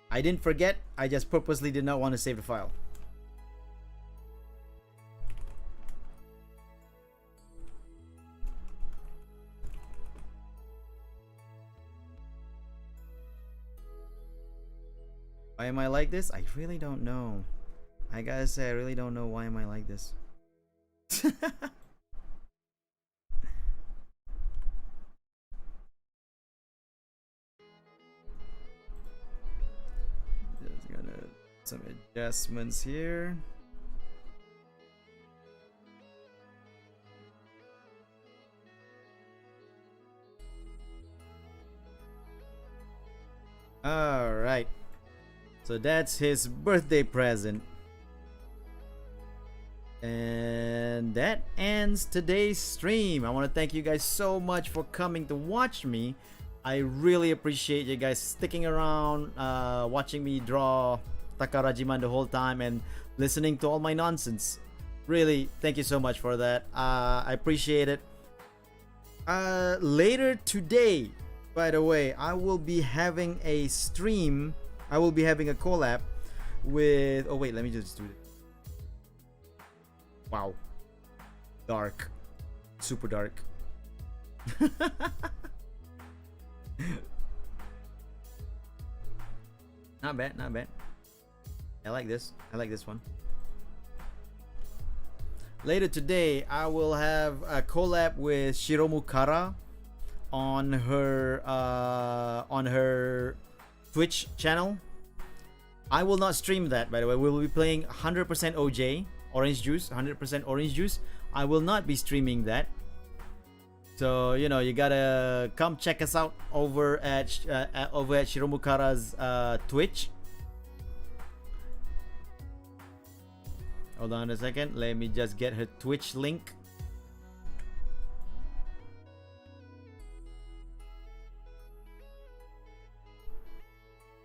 [SPEAKER 1] I didn't forget. I just purposely did not want to save the file. Why am I like this? I really don't know. I gotta say, I really don't know why am I like this. Just gonna some adjustments here. All right. So that's his birthday present. And that ends today's stream. I want to thank you guys so much for coming to watch me. I really appreciate you guys sticking around, watching me draw Takarajiman the whole time and listening to all my nonsense. Really, thank you so much for that. I appreciate it. Later today, by the way, I will be having a stream. I will be having a collab with... Oh wait, let me just do it. Wow. Dark. Super dark. Not bad, not bad. I like this. I like this one. Later today, I will have a collab with Shiromu Kara on her Twitch channel. I will not stream that, by the way. We will be playing 100% OJ, orange juice, 100% orange juice. I will not be streaming that. So, you know, you gotta come check us out over at Shiromu Kara's Twitch. Hold on a second. Let me just get her Twitch link.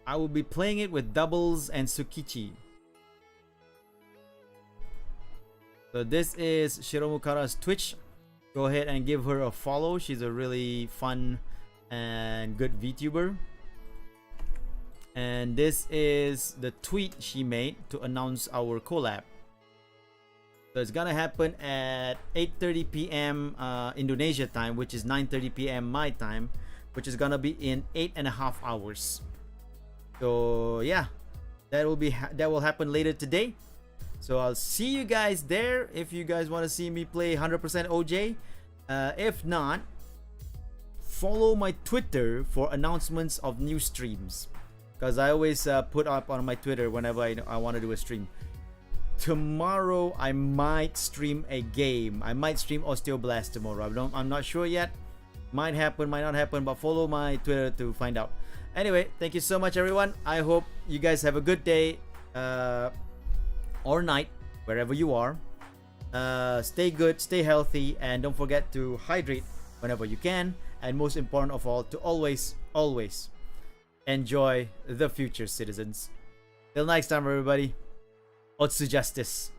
[SPEAKER 1] I will be playing it with Doubles and Tsukichi. So this is Shiromukara's Twitch. Go ahead and give her a follow. She's a really fun and good VTuber. And this is the tweet she made to announce our collab. So it's gonna happen at 8:30 p.m. Indonesia time, which is 9:30 p.m. my time, which is gonna be in 8.5 hours. So yeah, that will happen later today. So I'll see you guys there if you guys want to see me play 100% OJ. If not, follow my Twitter for announcements of new streams, because I always put up on my Twitter whenever I want to do a stream. Tomorrow I might stream a game. I might stream Osteoblast tomorrow. I'm not sure yet. Might happen, might not happen, but follow my Twitter to find out. Anyway, thank you so much, everyone. I hope you guys have a good day or night, wherever you are. Stay good, stay healthy, and don't forget to hydrate whenever you can. And most important of all, to always enjoy the future, citizens. Till next time, everybody. Otsu Justice.